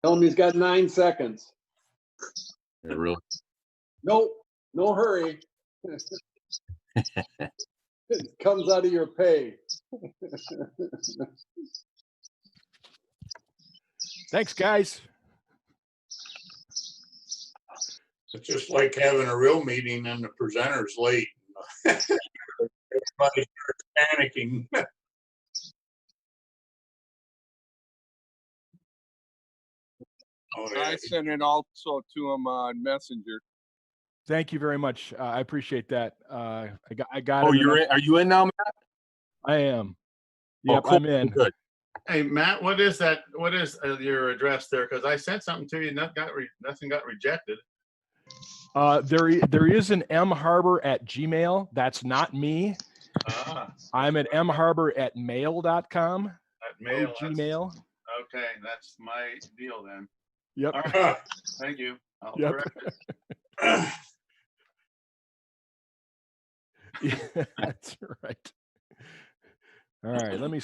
Tell him he's got 9 seconds. Yeah, really? Nope, no hurry. It comes out of your pay. Thanks, guys. It's just like having a real meeting and the presenter's late. Everybody starts panicking. Oh, yeah. I sent it also to him on Messenger. Thank you very much. I appreciate that. I got Oh, it. are you in now, Matt? I am. Oh, Yep, cool. I'm in. Good. Hey, Matt, what is that? What is your address there? Because I sent something to you, nothing got rejected. There is an mharber@gmail. That's not me. I'm at mharber@mail.com. At mail. Gmail. Okay, that's my deal then. Yep. All right. Thank you. I'll Yep. correct it. Yeah, that's right. All right, let me.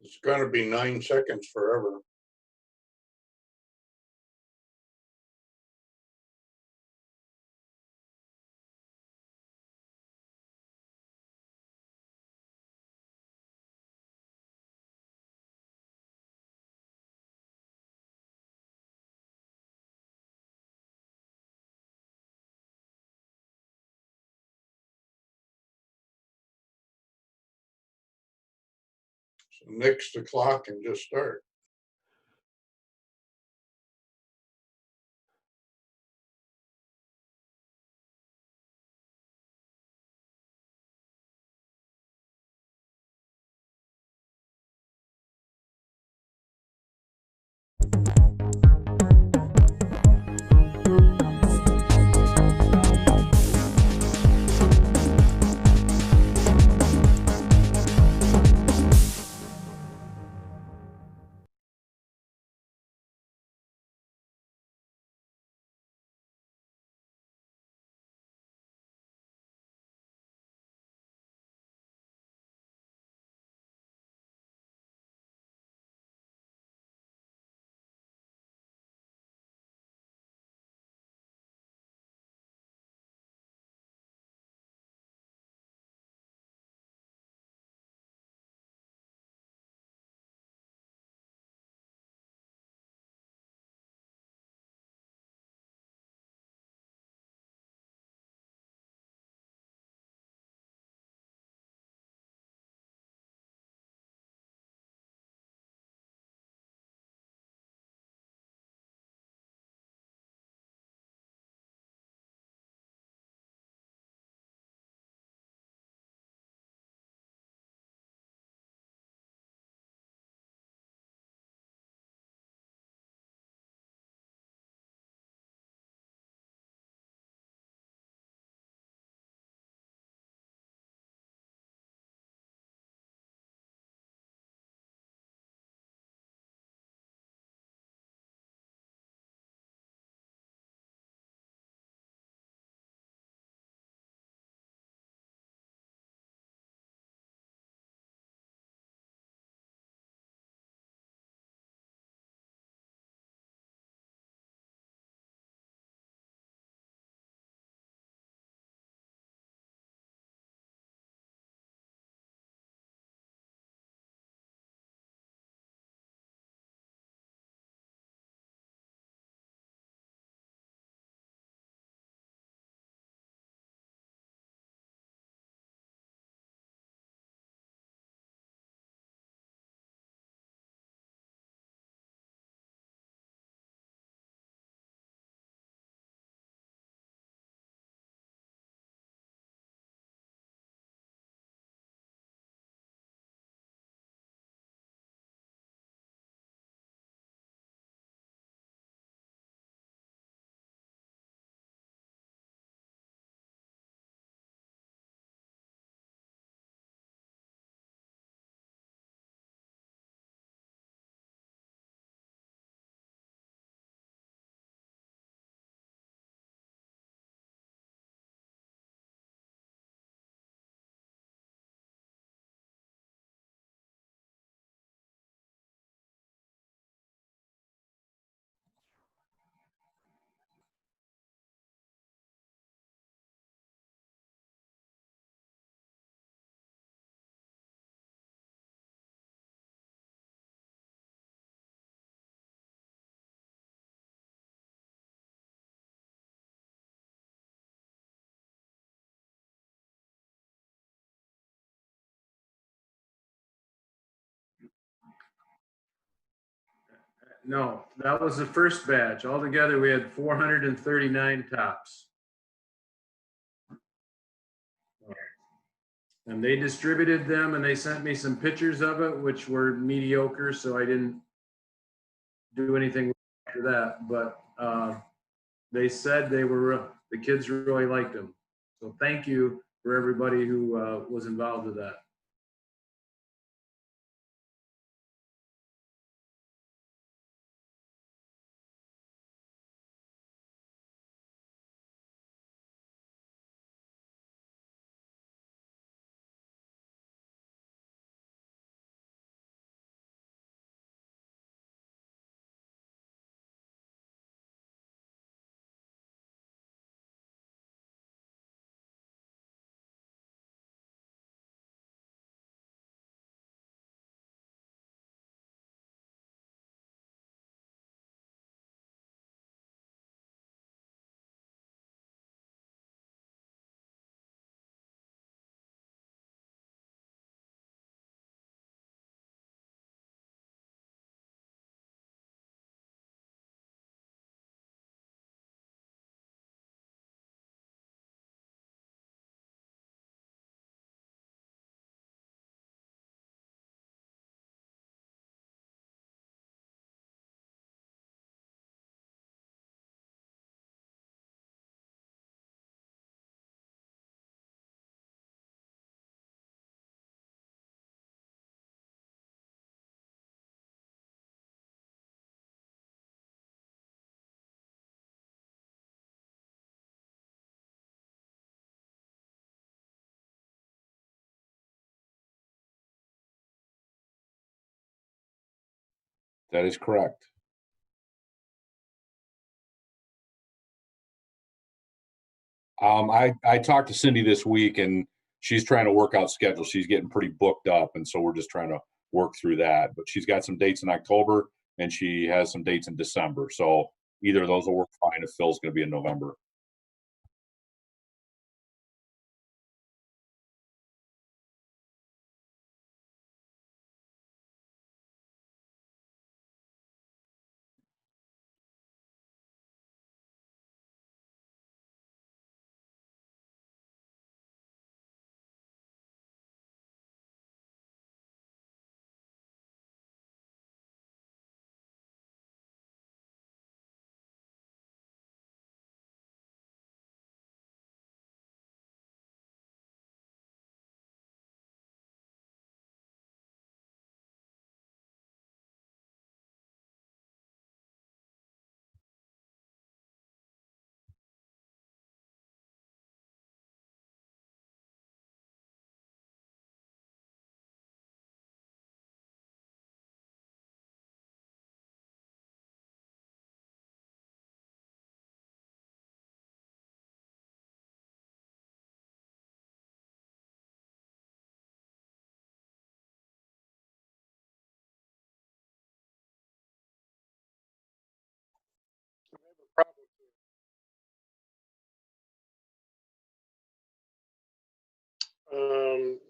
It's gonna be 9 seconds forever. So next the clock can just start. No, that was the first batch. Altogether, we had 439 tops. And they distributed them and they sent me some pictures of it, which were mediocre, so I didn't do anything after that. But they said the kids really liked them. So thank you for everybody who was involved with that. That is correct. I talked to Cindy this week and she's trying to work out schedules. She's getting pretty booked up. And so we're just trying to work through that. But she's got some dates in October and she has some dates in December. So either of those will work fine if Phil's going to be in November.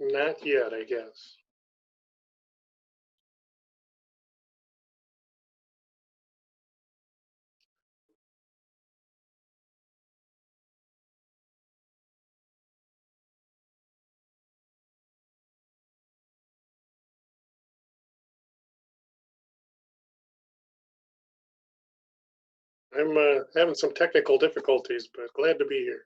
Not yet, I guess. I'm having some technical difficulties, but glad to be here.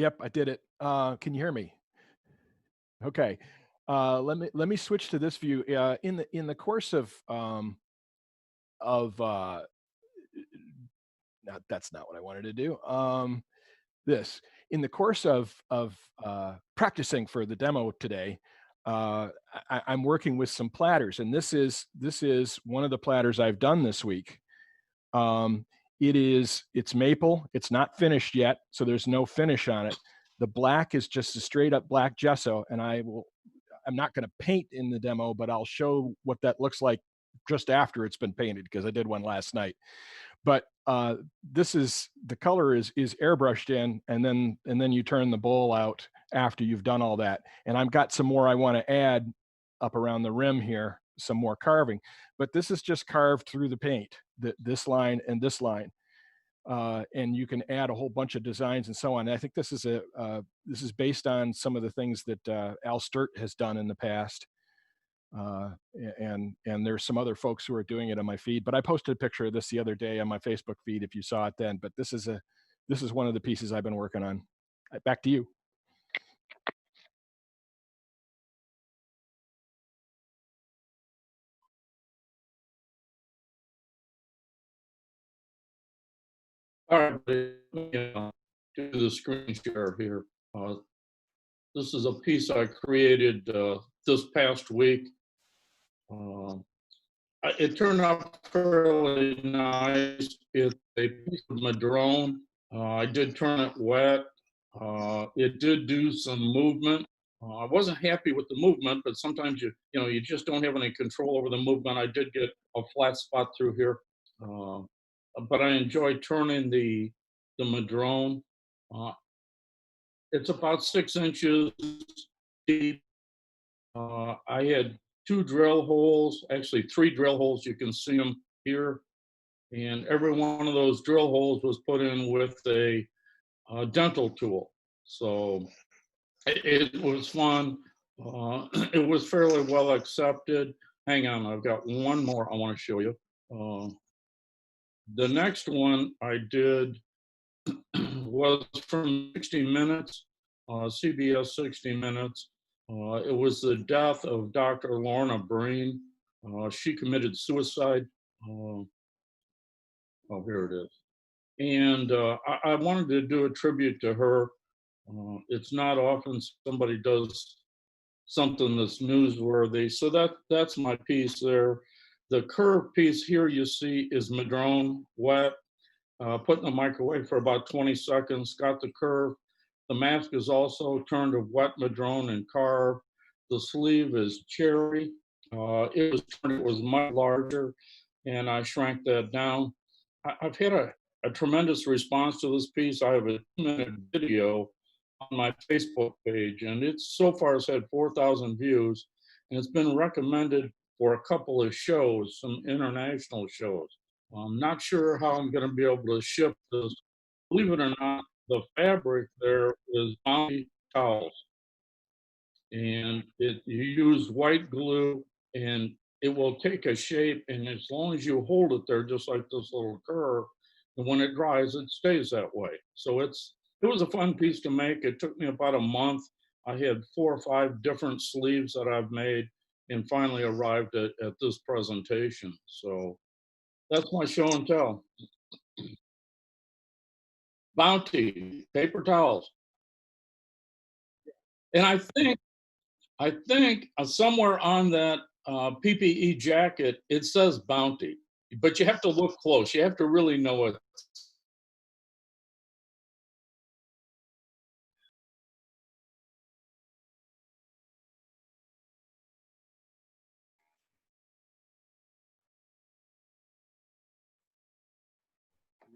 Yep, I did it. Can you hear me? Okay. Let me switch to this view. In the course of that's not what I wanted to do. This in the course of practicing for the demo today, I'm working with some platters, and this is one of the platters I've done this week. It's maple. It's not finished yet, so there's no finish on it. The black is just a straight up black gesso, and I'm not going to paint in the demo, but I'll show what that looks like just after it's been painted, because I did one last night. But the color is airbrushed in, and then you turn the bowl out after you've done all that. And I've got some more I want to add up around the rim here, some more carving. But this is just carved through the paint, this line and this line. And you can add a whole bunch of designs and so on. And I think this is based on some of the things that Al Sturt has done in the past. And there's some other folks who are doing it on my feed, but I posted a picture of this the other day on my Facebook feed if you saw it then. But this is one of the pieces I've been working on. Back to you. All right, do the screen share here. This is a piece I created this past week. It turned out fairly nice. It's a piece of madrone. I did turn it wet. It did do some movement. I wasn't happy with the movement, but sometimes you just don't have any control over the movement. I did get a flat spot through here, but I enjoyed turning the madrone. It's about 6 inches deep. I had 2 drill holes, actually 3 drill holes. You can see them here. And every one of those drill holes was put in with a dental tool. So it was fun. It was fairly well accepted. Hang on, I've got one more I want to show you. The next one I did was from 60 Minutes, CBS 60 Minutes. It was the death of Dr. Lorna Breen. She committed suicide. Oh, here it is. And I wanted to do a tribute to her. It's not often somebody does something that's newsworthy. So that's my piece there. The curved piece here you see is madrone wet. Put in the microwave for about 20 seconds, got the curve. The mask is also turned to wet madrone and carved. The sleeve is cherry. It was much larger, and I shrank that down. I've had a tremendous response to this piece. I have a 2-minute video on my Facebook page, and it's so far has had 4,000 views, and it's been recommended for a couple of shows, some international shows. I'm not sure how I'm going to be able to ship this. Believe it or not, the fabric there is Bounty towels, and you use white glue, and it will take a shape, and as long as you hold it there, just like this little curve, and when it dries, it stays that way. So it was a fun piece to make. It took me about a month. I had 4 or 5 different sleeves that I've made, and finally arrived at this presentation. So that's my show and tell. Bounty paper towels, and I think somewhere on that PPE jacket it says Bounty, but you have to look close. You have to really know it.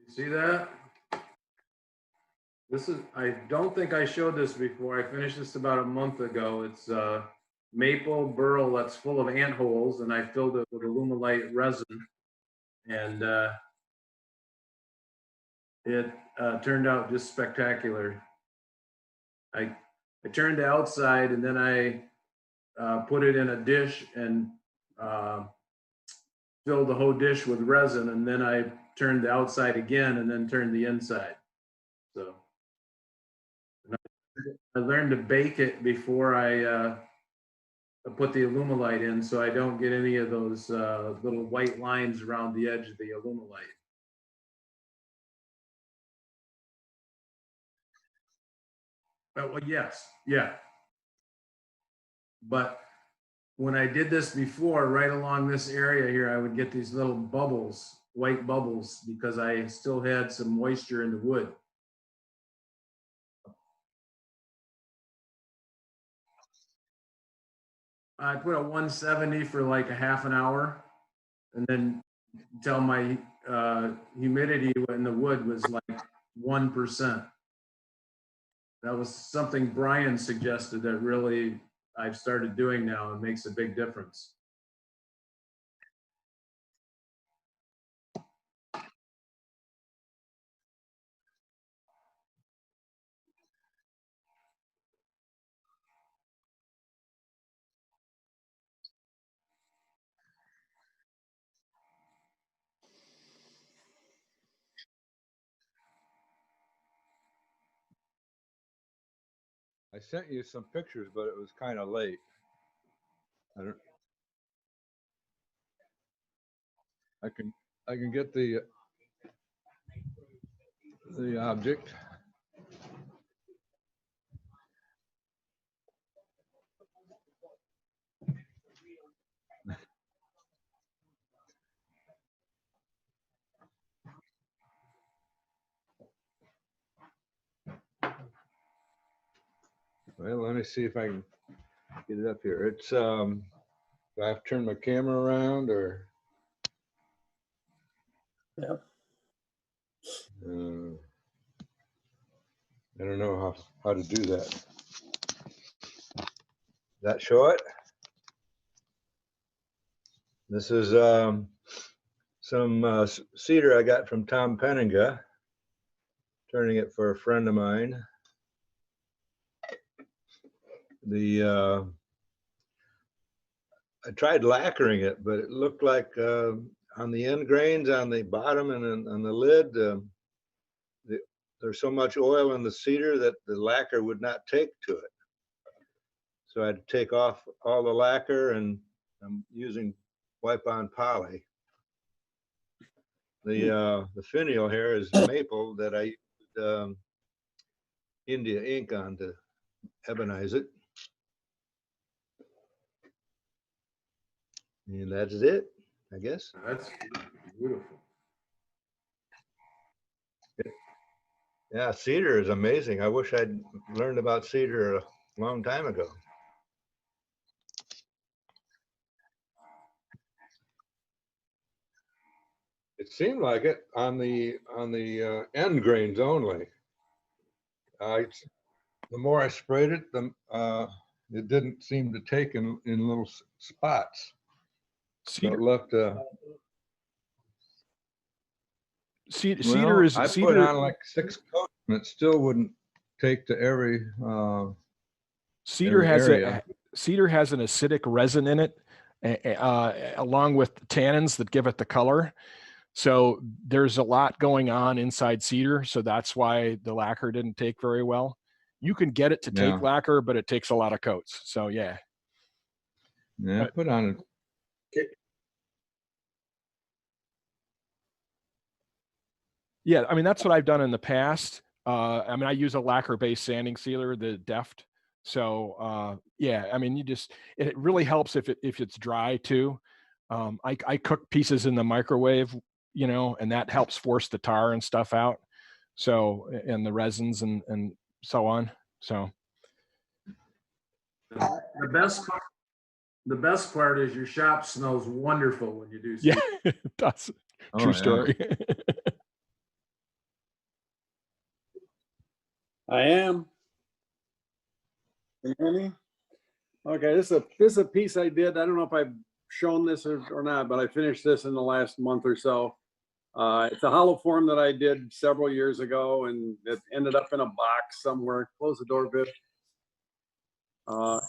You see that? I don't think I showed this before. I finished this about a month ago. It's maple burl that's full of ant holes, and I filled it with Alumilite resin. And it turned out just spectacular. I turned the outside, and then I put it in a dish and filled the whole dish with resin, and then I turned the outside again, and then turned the inside. So learned to bake it before I put the Alumilite in, so I don't get any of those little white lines around the edge of the Alumilite. Well, yes, yeah. But when I did this before, right along this area here, I would get these little bubbles, white bubbles, because I still had some moisture in the wood. I put a 170 for like a half an hour, and then until my humidity in the wood was like 1%. That was something Brian suggested that really I've started doing now and makes a big difference. I sent you some pictures, but it was kind of late. I can get the object. Well, let me see if I can get it up here. It's do I have to turn my camera around or? Yep. I don't know how to do that. Does that show it? This is some cedar I got from Tom Penninga, turning it for a friend of mine. I tried lacquering it, but it looked like on the end grains on the bottom and on the lid, there's so much oil in the cedar that the lacquer would not take to it. So I had to take off all the lacquer, and I'm using wipe-on poly. The finial here is maple that I used India ink on to ebonize it. And that's it, I guess. That's beautiful. Yeah, cedar is amazing. I wish I'd learned about cedar a long time ago. It seemed like it on the end grains only. The more I sprayed it, it didn't seem to take in little spots. So it left Cedar is I cedar. put on like 6 coats and it still wouldn't take to every Cedar has area. Cedar has an acidic resin in it, along with the tannins that give it the color. So there's a lot going on inside cedar. So that's why the lacquer didn't take very well. You can get it to take lacquer, but it takes a lot of coats. So yeah. Yeah, I put on it. Yeah, I mean, that's what I've done in the past. I mean, I use a lacquer-based sanding sealer, the Deft. So yeah, I mean, it really helps if it's dry too. I cook pieces in the microwave, and that helps force the tar and stuff out. So, and the resins and so on. So The best part is your shop smells wonderful when you do. Yeah, it does. True story. I am. Can you hear me? Okay, this is a piece I did. I don't know if I've shown this or not, but I finished this in the last month or so. It's a hollow form that I did several years ago, and it ended up in a box somewhere. Close the door, Viv.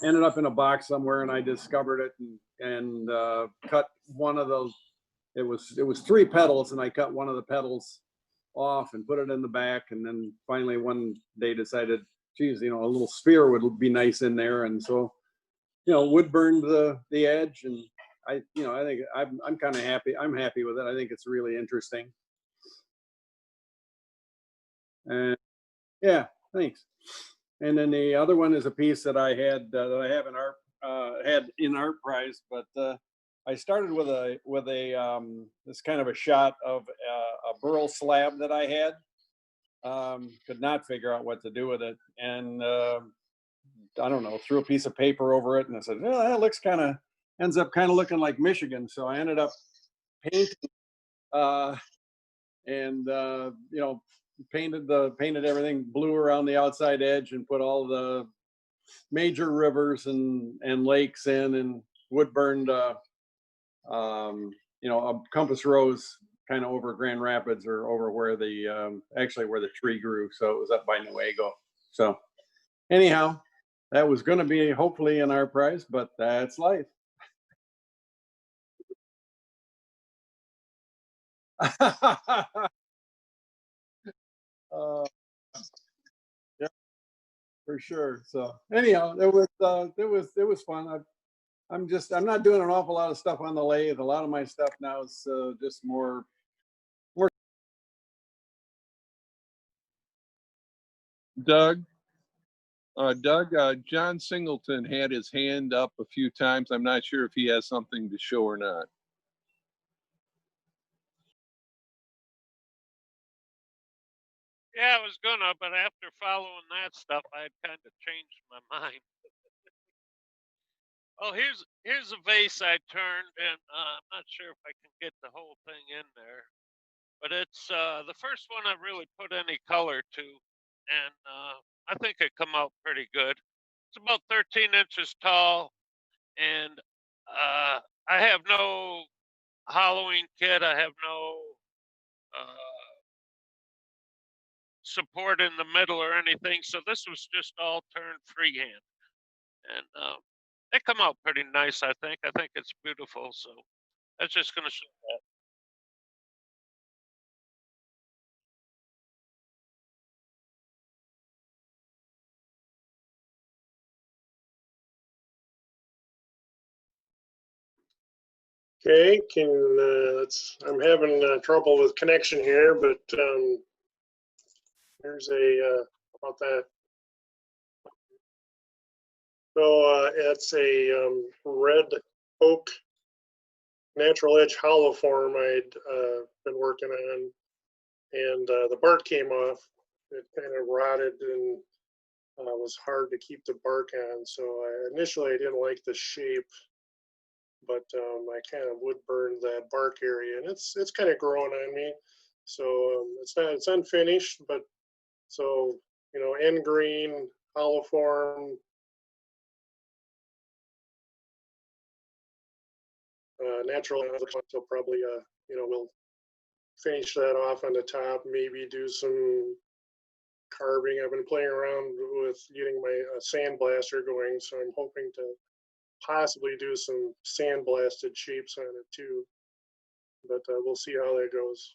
Ended up in a box somewhere, and I discovered it and cut one of those. It was 3 petals, and I cut one of the petals off and put it in the back, and then finally one day decided geez, you know, a little sphere would be nice in there. And so, you know, wood burned the edge, and I think I'm kind of happy. I'm happy with it. I think it's really interesting. And yeah, thanks. And then the other one is a piece that I had that I have in art had in art prize, but I started with a this kind of a shot of a burl slab that I had. Could not figure out what to do with it, and I don't know, threw a piece of paper over it, and I said, "Well, that looks kind of ends up kind of looking like Michigan." So I ended up painting uh, and you know, painted everything blue around the outside edge, and put all the major rivers and lakes in, and wood burned you know, a compass rose kind of over Grand Rapids, or over where the actually where the tree grew. So it was up by Newaygo. So anyhow, that was going to be hopefully an art prize, but that's life. uh, yeah, for sure. So anyhow, it was fun. I'm not doing an awful lot of stuff on the lathe. A lot of my stuff now is just more. Doug, John Singleton had his hand up a few times. I'm not sure if he has something to show or not. Yeah, I was gonna, but after following that stuff, I had kind of changed my mind. Oh, here's a vase I turned, and I'm not sure if I can get the whole thing in there, but it's the first one I really put any color to, and I think it come out pretty good. It's about 13 inches tall, and I have no hollowing kit. I have no support in the middle or anything, so this was just all turned freehand, and they come out pretty nice. I think it's beautiful, so that's just going to show that. Okay, I'm having trouble with connection here, but there's about that. So it's a red oak natural edge hollow form I'd been working on, and the bark came off. It kind of rotted, and was hard to keep the bark on. So initially I didn't like the shape, but I kind of wood burned that bark area, and it's kind of growing on me. So it's unfinished, but so you know, end green, hollow form, natural. So probably you know, we'll finish that off on the top. Maybe do some carving. I've been playing around with getting my sandblaster going, so I'm hoping to possibly do some sandblasted shapes on it too. But we'll see how that goes.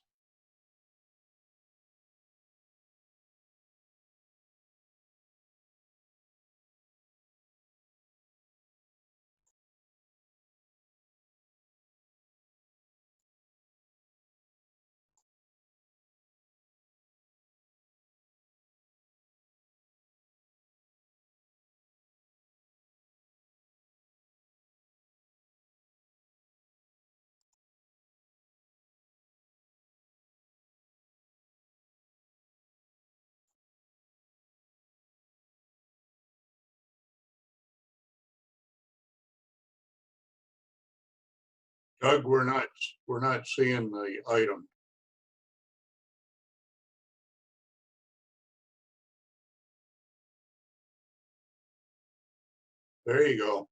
Doug, we're not seeing the item. There you go.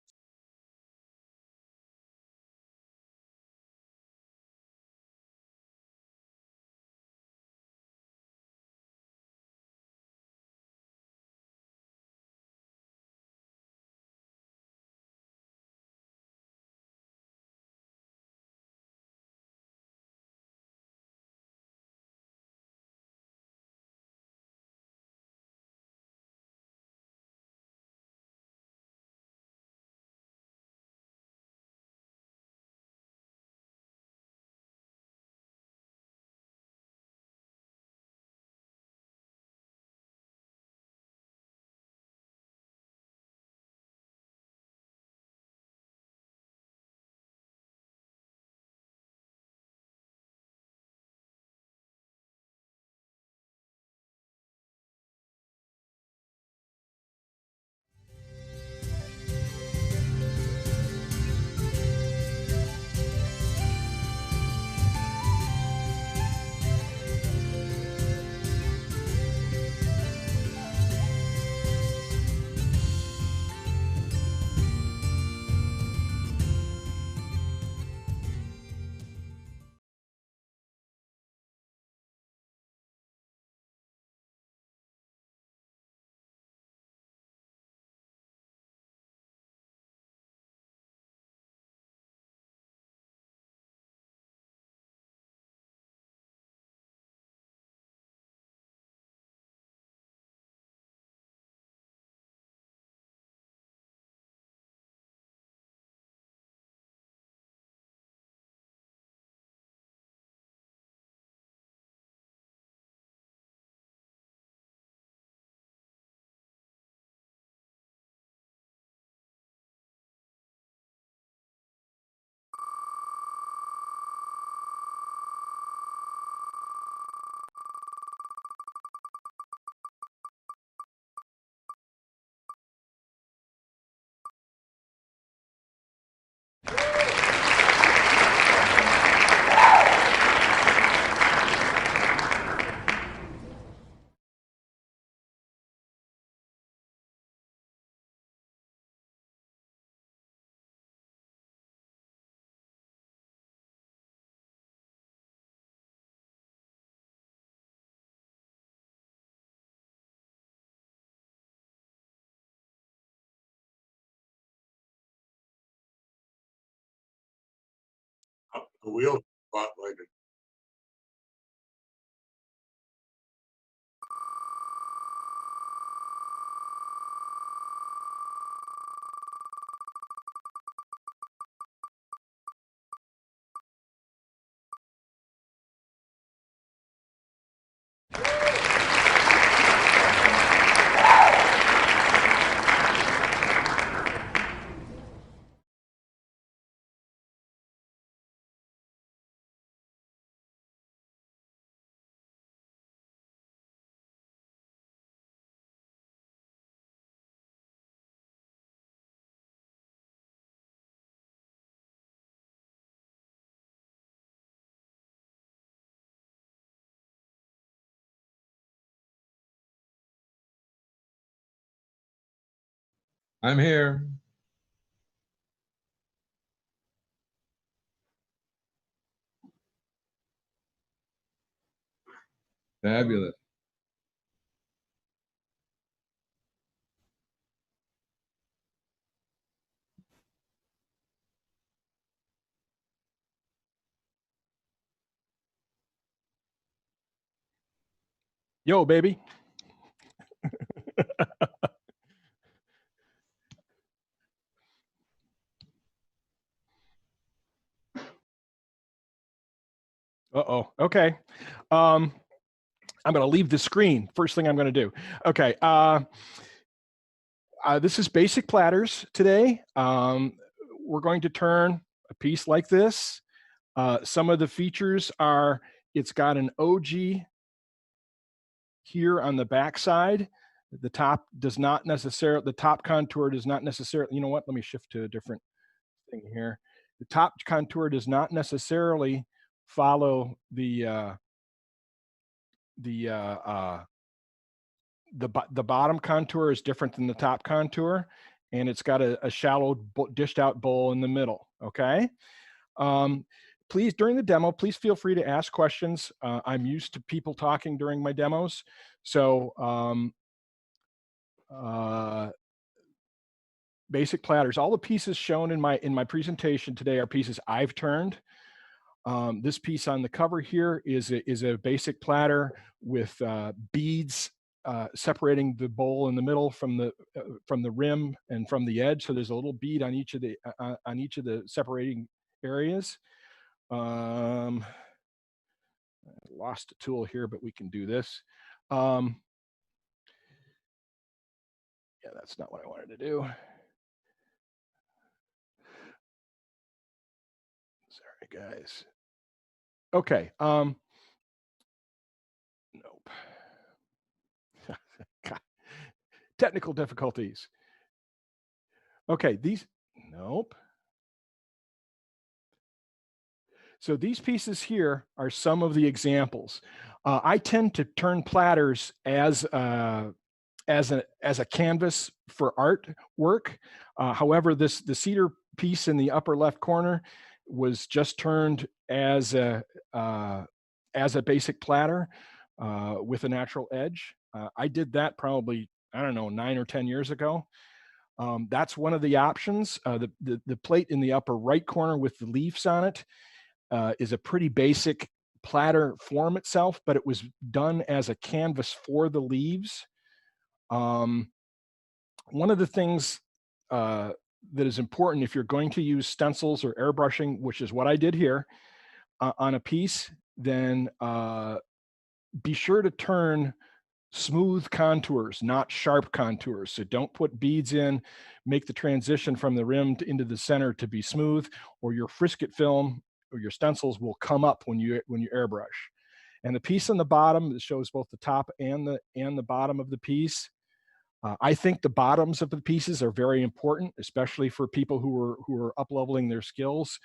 The wheel spotlighted. I'm here. Fabulous. Yo, baby. Uh-oh. Okay. I'm going to leave the screen. First thing I'm going to do. Okay. This is basic platters today. We're going to turn a piece like this. Some of the features are it's got an OG here on the back side. The top does not necessarily, the top contour does not necessarily, you know what? Let me shift to a different thing here. The top contour does not necessarily follow the bottom contour is different than the top contour, and it's got a shallow dished out bowl in the middle. Okay. Please, during the demo, please feel free to ask questions. I'm used to people talking during my demos, so basic platters. All the pieces shown in my presentation today are pieces I've turned. This piece on the cover here is a basic platter with beads separating the bowl in the middle from the rim and from the edge. So there's a little bead on each of the separating areas. I lost a tool here, but we can do this. Yeah, that's not what I wanted to do. Sorry, guys. Okay. Nope. God. Technical difficulties. Okay, nope. So these pieces here are some of the examples. I tend to turn platters as a canvas for artwork. However, the cedar piece in the upper left corner was just turned as a basic platter with a natural edge. I did that probably, I don't know, 9 or 10 years ago. That's one of the options. The plate in the upper right corner with the leaves on it is a pretty basic platter form itself, but it was done as a canvas for the leaves. One of the things that is important if you're going to use stencils or airbrushing, which is what I did here on a piece, then be sure to turn smooth contours, not sharp contours. So don't put beads in, make the transition from the rim into the center to be smooth, or your Frisket film or your stencils will come up when you airbrush. And the piece on the bottom that shows both the top and the bottom of the piece. I think the bottoms of the pieces are very important, especially for people who are up-leveling their skills.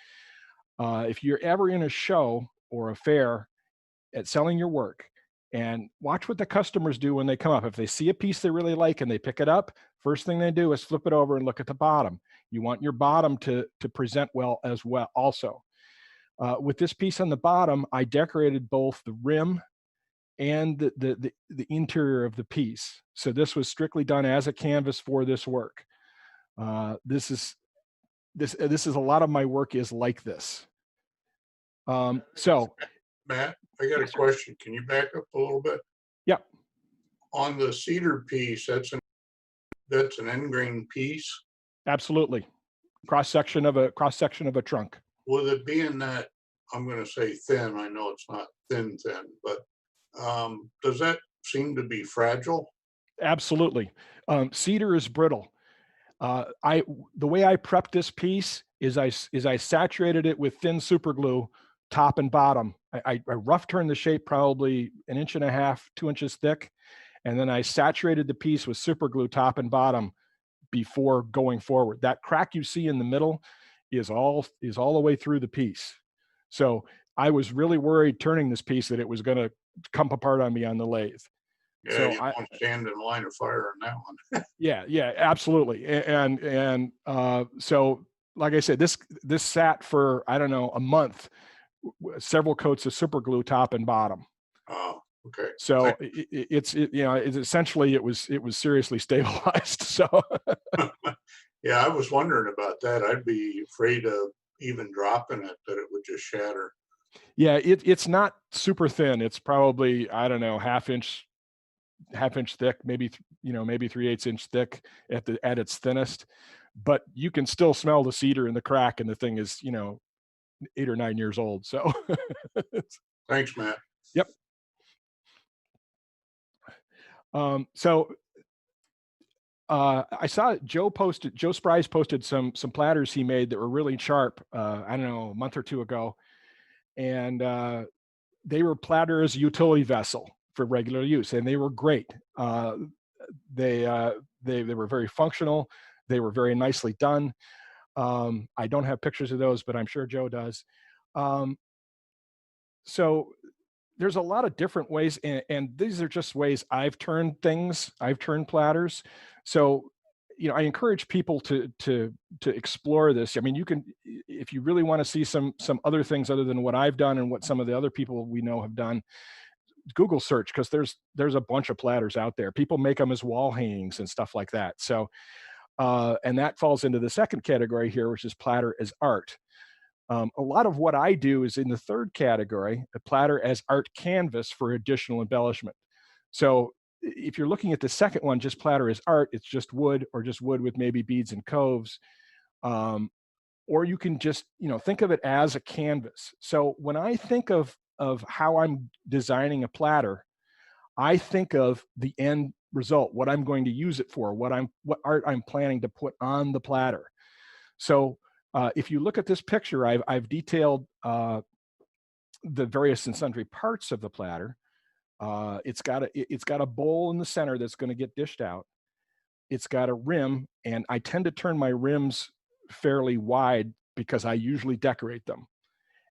If you're ever in a show or a fair at selling your work, and watch what the customers do when they come up. If they see a piece they really like and they pick it up, first thing they do is flip it over and look at the bottom. You want your bottom to present well as well also. With this piece on the bottom, I decorated both the rim and the interior of the piece. So this was strictly done as a canvas for this work. This is a lot of my work is like this. So Matt, I got a question. Can you back up a little bit? yeah, On the cedar piece, that's an end grain piece. absolutely. Cross section of a trunk. With it being that, I'm gonna say thin, I know it's not thin, but does that seem to be fragile? Absolutely. Cedar is brittle. The way I prepped this piece is I saturated it with thin super glue, top and bottom. I rough turned the shape probably 1.5 inches, 2 inches thick, and then I saturated the piece with super glue, top and bottom, before going forward. That crack you see in the middle is all the way through the piece. So I was really worried turning this piece that it was going to come apart on me on the lathe. Yeah, So you don't stand in line of fire on that one. yeah, absolutely. And so, like I said, this sat for, I don't know, a month, several coats of super glue, top and bottom. Oh, okay. So it's essentially it was seriously stabilized. So yeah, I was wondering about that. I'd be afraid of even dropping it, that it would just shatter. yeah, it's not super thin. It's probably, I don't know, half inch thick, maybe 3/8 inch thick at its thinnest. But you can still smell the cedar in the crack, and the thing is 8 or 9 years old. So Thanks, Matt. yep. So I saw Joe Spry's posted some platters he made that were really sharp. I don't know, a month or two ago, and they were platter as a utility vessel for regular use, and they were great. They were very functional. They were very nicely done. I don't have pictures of those, but I'm sure Joe does. So there's a lot of different ways, and these are just ways I've turned things. I've turned platters. So, I encourage people to explore this. I mean, you can, if you really want to see some other things other than what I've done and what some of the other people we know have done, Google search, because there's a bunch of platters out there. People make them as wall hangings and stuff like that. So, and that falls into the second category here, which is platter as art. A lot of what I do is in the third category, a platter as art canvas for additional embellishment. So if you're looking at the second one, just platter as art, it's just wood, or just wood with maybe beads and coves. Or you can just, think of it as a canvas. So when I think of how I'm designing a platter, I think of the end result, what I'm going to use it for, what art I'm planning to put on the platter. So if you look at this picture, I've detailed the various and sundry parts of the platter. It's got a bowl in the center that's going to get dished out. It's got a rim, and I tend to turn my rims fairly wide because I usually decorate them.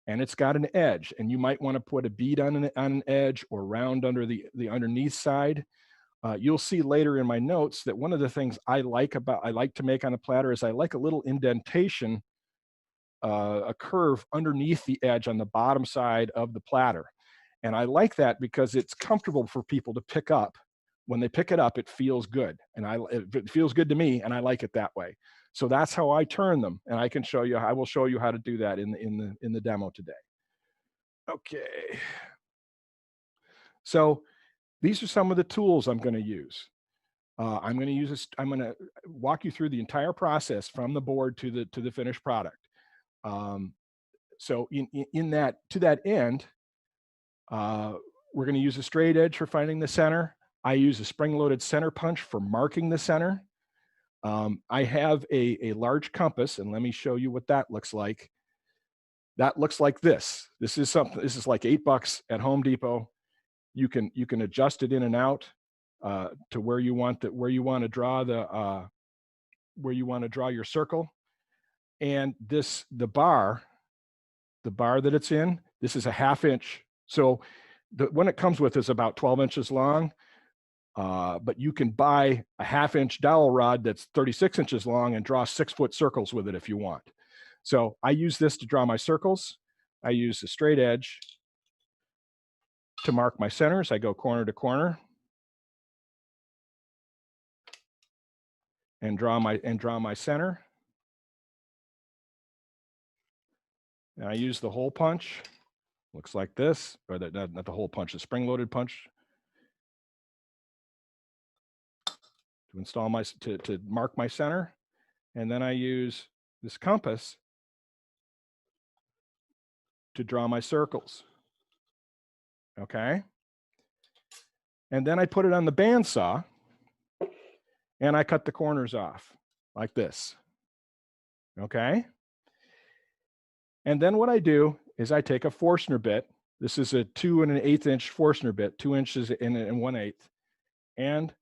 And it's got an edge, and you might want to put a bead on an edge or round under the underneath side. You'll see later in my notes that one of the things I like to make on a platter is I like a little indentation, a curve underneath the edge on the bottom side of the platter. And I like that because it's comfortable for people to pick up. When they pick it up, it feels good. And it feels good to me, and I like it that way. So that's how I turn them. And I will show you how to do that in the demo today. Okay. So these are some of the tools I'm going to use. I'm going to walk you through the entire process from the board to the finished product. So to that end, we're going to use a straight edge for finding the center. I use a spring-loaded center punch for marking the center. I have a large compass, and let me show you what that looks like. That looks like this. This is like $8 at Home Depot. You can adjust it in and out to where you want to draw your circle. And the bar that it's in, this is a 1/2 inch. So the one it comes with is about 12 inches long. But you can buy a 1/2 inch dowel rod that's 36 inches long and draw 6-foot circles with it if you want. So I use this to draw my circles. I use the straight edge to mark my centers. I go corner to corner and draw my center. And I use the hole punch Looks like this, or not the hole punch, the spring-loaded punch. To install to mark my center. And then I use this compass to draw my circles. Okay. And then I put it on the bandsaw and I cut the corners off like this. Okay. And then what I do is I take a Forstner bit. This is a 2 1/8 inch Forstner bit, 2 inches and 1/8. And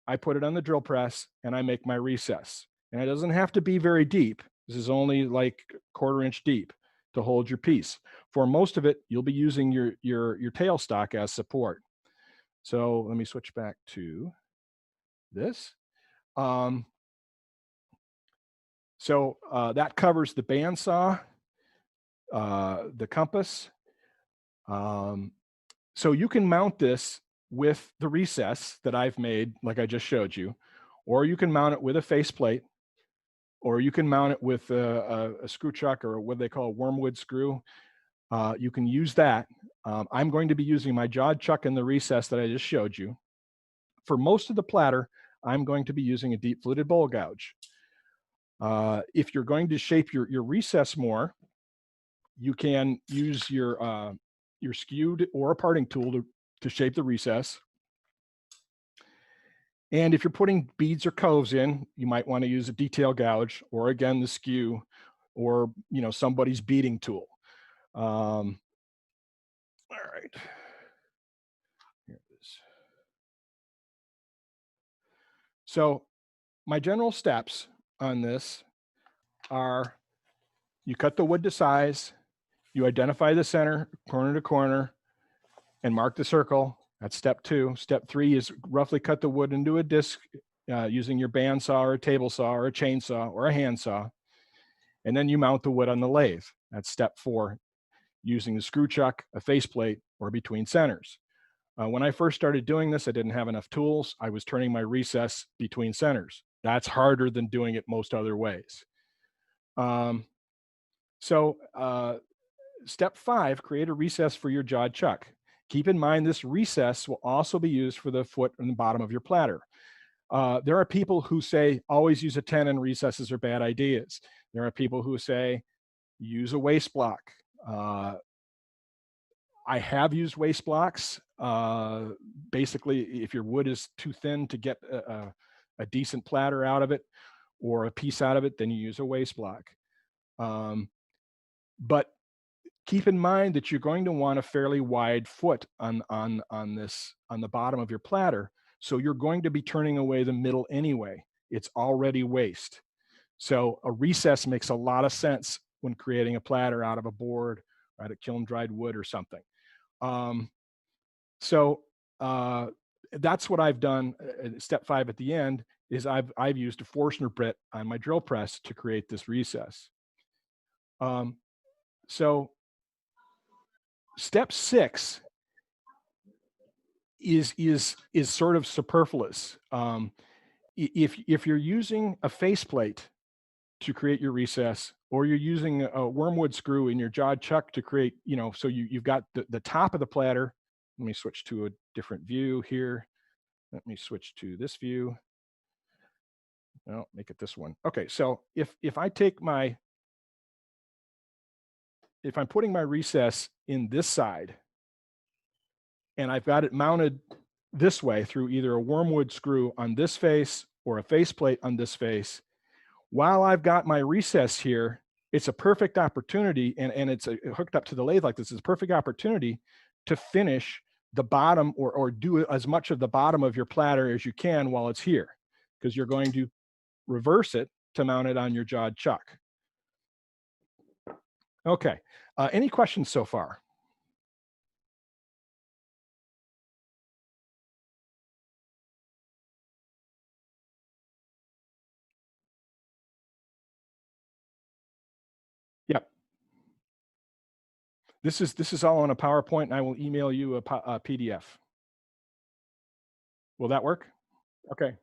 I put it on the drill press and I make my recess. And it doesn't have to be very deep. This is only like 1/4 inch deep to hold your piece. For most of it, you'll be using your tailstock as support. So let me switch back to this. That covers the bandsaw, the compass. So you can mount this with the recess that I've made, like I just showed you, or you can mount it with a faceplate, or you can mount it with a screw chuck, or what they call a wormwood screw. You can use that. I'm going to be using my jawed chuck in the recess that I just showed you. For most of the platter, I'm going to be using a deep fluted bowl gouge. If you're going to shape your recess more, you can use your skewed or a parting tool to shape the recess. And if you're putting beads or coves in, you might want to use a detail gouge, or again, the skew, or somebody's beading tool. All right. Here it is. So my general steps on this are: you cut the wood to size, you identify the center, corner to corner, and mark the circle. That's step 2. Step 3 is roughly cut the wood into a disc using your bandsaw or a table saw or a chainsaw or a handsaw. And then you mount the wood on the lathe. That's step 4, using the screw chuck, a faceplate, or between centers. When I first started doing this, I didn't have enough tools. I was turning my recess between centers. That's harder than doing it most other ways. Step 5, create a recess for your jawed chuck. Keep in mind this recess will also be used for the foot and the bottom of your platter. There are people who say always use a tenon, recesses are bad ideas. There are people who say use a waist block. I have used waist blocks. Basically, if your wood is too thin to get a decent platter out of it or a piece out of it, then you use a waist block. But keep in mind that you're going to want a fairly wide foot on the bottom of your platter. So you're going to be turning away the middle anyway. It's already waste. So a recess makes a lot of sense when creating a platter out of a board, out of kiln dried wood or something. That's what I've done. Step 5 at the end is I've used a Forstner bit on my drill press to create this recess. Step 6 is sort of superfluous. If you're using a faceplate to create your recess, or you're using a wormwood screw in your jawed chuck to create, so you've got the top of the platter. Let me switch to a different view here. Let me switch to this view. No, make it this one. Okay, so if I'm putting my recess in this side and I've got it mounted this way through either a wormwood screw on this face or a faceplate on this face, while I've got my recess here, it's a perfect opportunity, and it's hooked up to the lathe like this, is a perfect opportunity to finish the bottom or do as much of the bottom of your platter as you can while it's here, because you're going to reverse it to mount it on your jawed chuck. Okay, any questions so far? Yep. This is all on a PowerPoint, and I will email you a PDF. Will that work? Okay.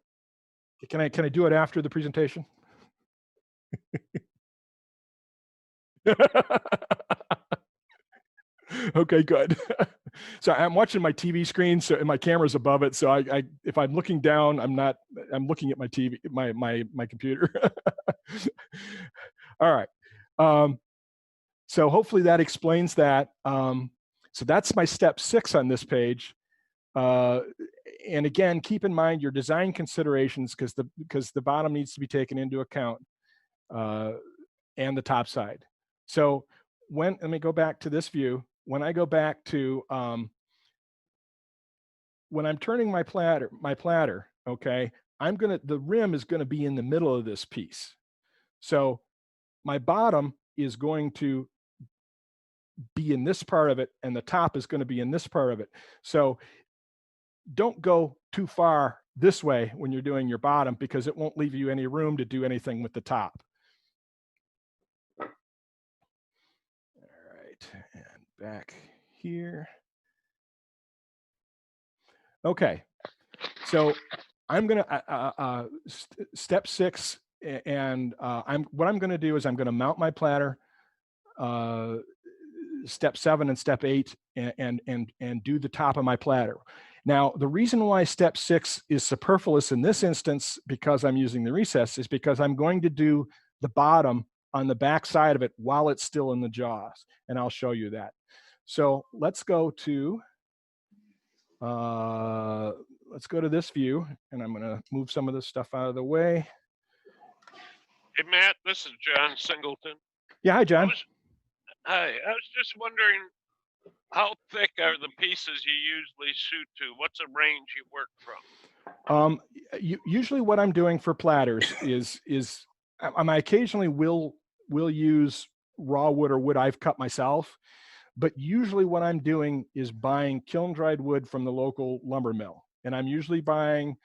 Can I do it after the presentation? Okay, good. So I'm watching my TV screen, so and my camera's above it. So I if I'm looking down, I'm looking at my TV, my computer. All right. So hopefully that explains that. So that's my step 6 on this page. And again, keep in mind your design considerations because the bottom needs to be taken into account, and the top side. So let me go back to this view. When I go back to when I'm turning my platter, okay, the rim is gonna be in the middle of this piece. So my bottom is going to be in this part of it, and the top is going to be in this part of it. So don't go too far this way when you're doing your bottom, because it won't leave you any room to do anything with the top. All right, and back here. Okay, so I'm gonna step 6, and what I'm gonna do is I'm gonna mount my platter, step 7 and step 8, and do the top of my platter. Now, the reason why step 6 is superfluous in this instance, because I'm using the recess, is because I'm going to do the bottom on the back side of it while it's still in the jaws, and I'll show you that. So let's go to this view, and I'm going to move some of this stuff out of the way. Hey, Matt, this is John Singleton. Yeah, hi, John. Hi, I was just wondering, how thick are the pieces you usually shoot to? What's a range you work from? Usually what I'm doing for platters is I occasionally will use raw wood or wood I've cut myself, but usually what I'm doing is buying kiln dried wood from the local lumber mill. And I'm usually buying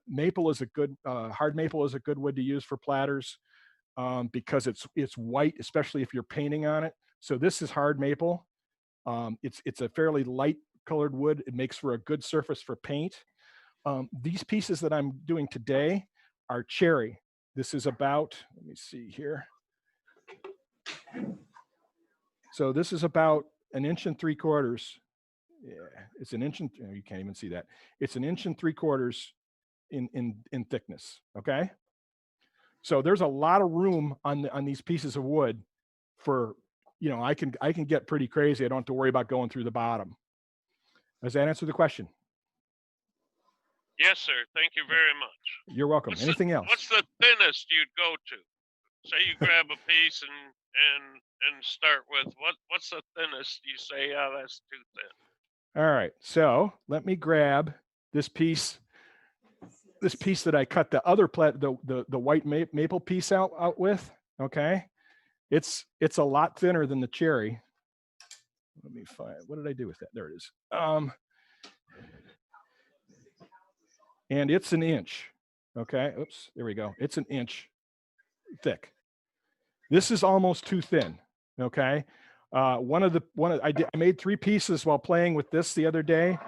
maple is a good, hard maple is a good wood to use for platters, because it's white, especially if you're painting on it. So this is hard maple. It's a fairly light colored wood. It makes for a good surface for paint. These pieces that I'm doing today are cherry. This is about, let me see here. So this is about 1 3/4 inches. Yeah, it's 1 inch, you can't even see that. It's 1 3/4 inches in thickness, okay? So there's a lot of room on these pieces of wood for, I can get pretty crazy. I don't have to worry about going through the bottom. Does that answer the question? Yes, sir. Thank you very much. You're welcome. Anything else? What's the thinnest you'd go to? Say you grab a piece and start with what's the thinnest you say, oh, that's too thin? All right. So let me grab this piece that I cut the other the white maple piece out with. Okay. It's a lot thinner than the cherry. Let me find, what did I do with that? There it is. And it's 1 inch. Okay. Oops. There we go. It's 1 inch thick. This is almost too thin. Okay. I made 3 pieces while playing with this the other day,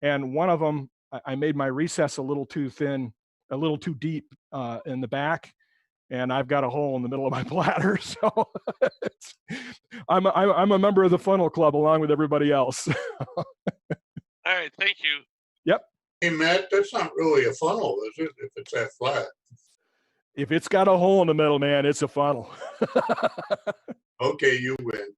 and one of them I made my recess a little too thin, a little too deep in the back, and I've got a hole in the middle of my platter. So I'm a member of the funnel club along with everybody else. All right. Thank you. Yep. Hey, Matt, that's not really a funnel, is it? If it's that flat. If it's got a hole in the middle, man, it's a funnel. Okay, you win.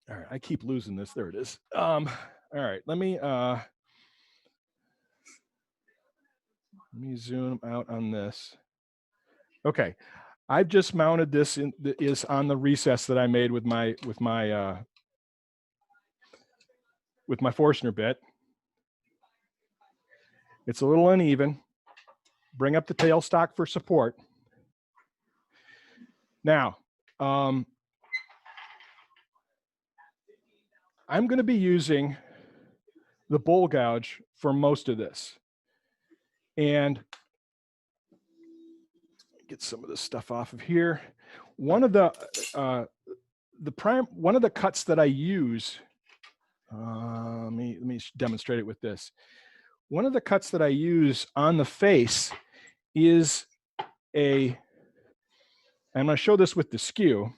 All right, I keep losing this. There it is. All right, let me zoom out on this. Okay, I've just mounted this is on the recess that I made with my Forstner bit. It's a little uneven. Bring up the tailstock for support. Now, I'm going to be using the bowl gouge for most of this. And get some of this stuff off of here. One of the cuts that I use, let me demonstrate it with this. One of the cuts that I use on the face is a I'm going to show this with the skew.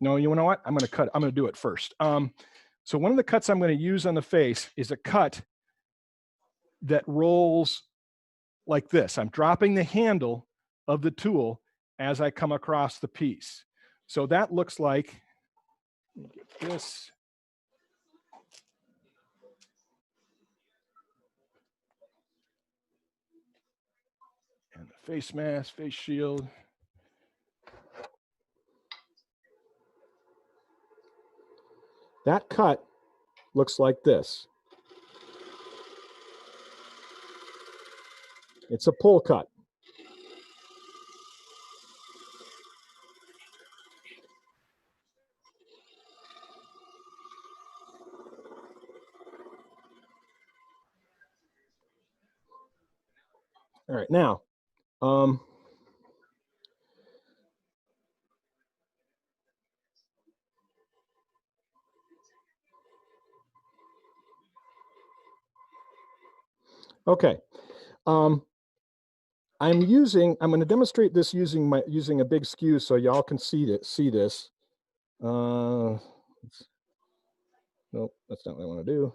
No, you know what? I'm going to do it first. So one of the cuts I'm going to use on the face is a cut that rolls like this. I'm dropping the handle of the tool as I come across the piece. So that looks like, let me get this. And the face mask, face shield. That cut looks like this. It's a pull cut. All right, now, okay. I'm going to demonstrate this using a big skew so y'all can see this. Nope, that's not what I want to do.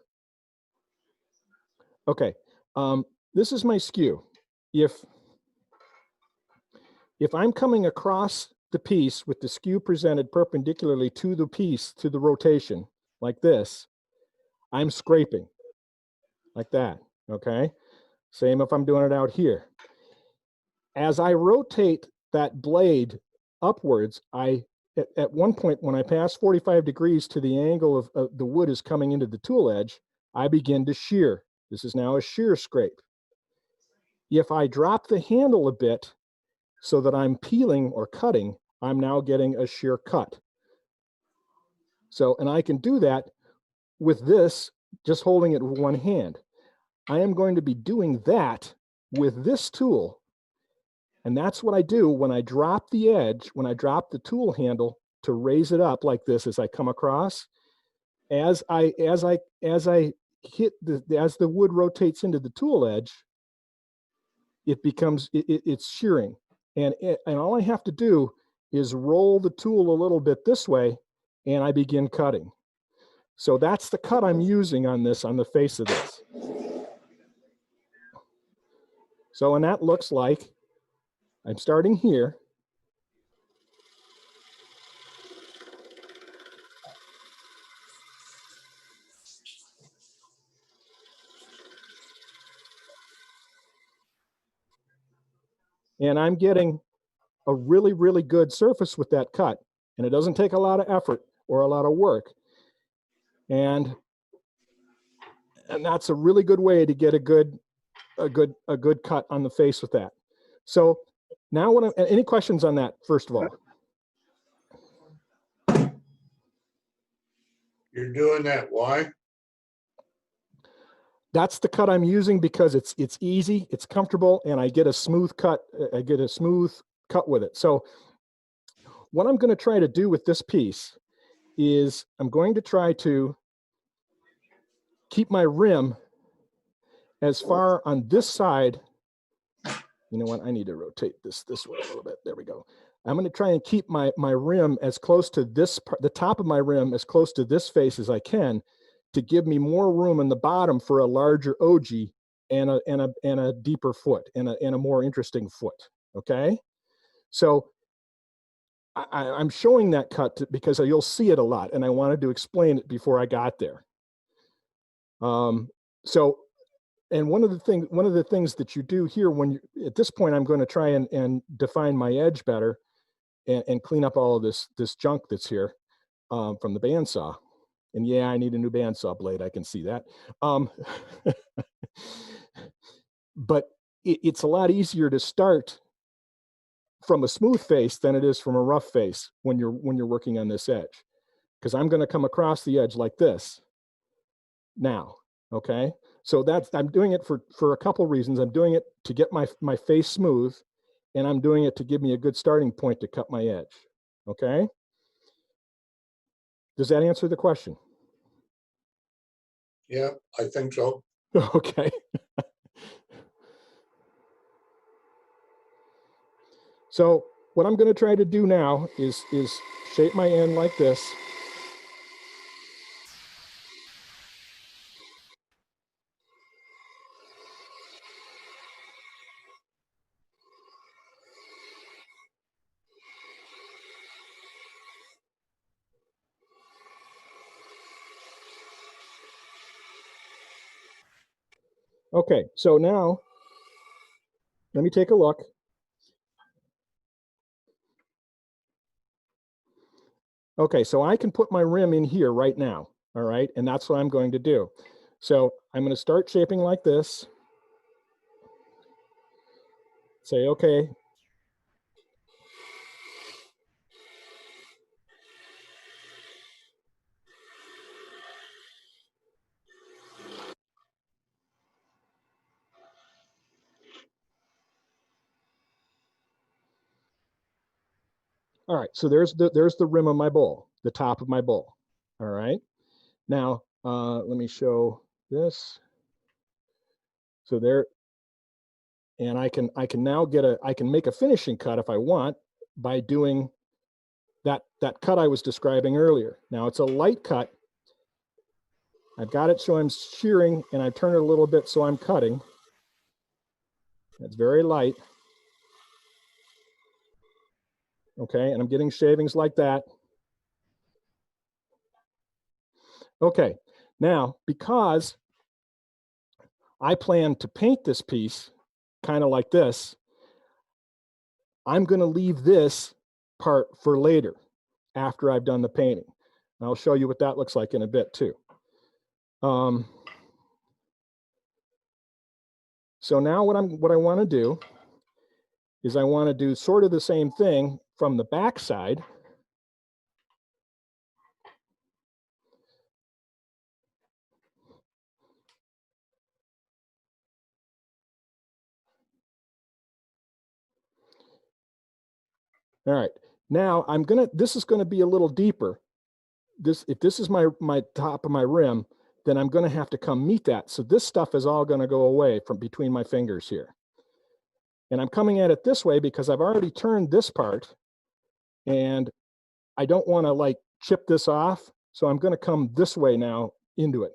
Okay, this is my skew. If I'm coming across the piece with the skew presented perpendicularly to the piece, to the rotation, like this, I'm scraping, like that, okay? Same if I'm doing it out here. As I rotate that blade upwards, at one point when I pass 45 degrees to the angle of the wood is coming into the tool edge, I begin to shear. This is now a shear scrape. If I drop the handle a bit so that I'm peeling or cutting, I'm now getting a shear cut. So, and I can do that with this, just holding it with one hand. I am going to be doing that with this tool. And that's what I do when I drop the edge, when I drop the tool handle to raise it up like this as I come across. As the wood rotates into the tool edge, it's shearing. And all I have to do is roll the tool a little bit this way and I begin cutting. So that's the cut I'm using on this, on the face of this. So, and that looks like I'm starting here. And I'm getting a really, really good surface with that cut. And it doesn't take a lot of effort or a lot of work. And that's a really good way to get a good cut on the face with that. So now any questions on that, first of all? You're doing that, why? That's the cut I'm using because it's easy, it's comfortable, and I get a smooth cut. I get a smooth cut with it. So what I'm going to try to do with this piece is I'm going to try to keep my rim as far on this side. You know what? I need to rotate this way a little bit. There we go. I'm going to try and keep my rim as close to this part, the top of my rim as close to this face as I can, to give me more room in the bottom for a larger OG and a deeper foot and a more interesting foot. Okay, so I'm showing that cut because you'll see it a lot, and I wanted to explain it before I got there. So. And one of the things that you do here at this point, I'm going to try and define my edge better and clean up all of this junk that's here from the bandsaw. And yeah, I need a new bandsaw blade. I can see that. But it's a lot easier to start from a smooth face than it is from a rough face when you're working on this edge, because I'm going to come across the edge like this now. Okay. So I'm doing it for a couple reasons. I'm doing it to get my face smooth, and I'm doing it to give me a good starting point to cut my edge. Okay? Does that answer the question? Yeah, I think so. Okay. So what I'm going to try to do now is shape my end like this. Okay, so now let me take a look. Okay, so I can put my rim in here right now, all right? And that's what I'm going to do. So I'm going to start shaping like this. Say, okay. All right, so there's the rim of my bowl, the top of my bowl. All right. Now, let me show this. So there, and I can now I can make a finishing cut if I want by doing that cut I was describing earlier. Now it's a light cut. I've got it so I'm shearing, and I turn it a little bit so I'm cutting. It's very light. Okay, and I'm getting shavings like that. Okay, now because I plan to paint this piece kind of like this, I'm going to leave this part for later after I've done the painting. And I'll show you what that looks like in a bit too. So now what I want to do is I want to do sort of the same thing from the back side. All right, now this is gonna be a little deeper. If this is my top of my rim, then I'm gonna have to come meet that. So this stuff is all gonna go away from between my fingers here. And I'm coming at it this way because I've already turned this part and I don't wanna like chip this off. So I'm gonna come this way now into it.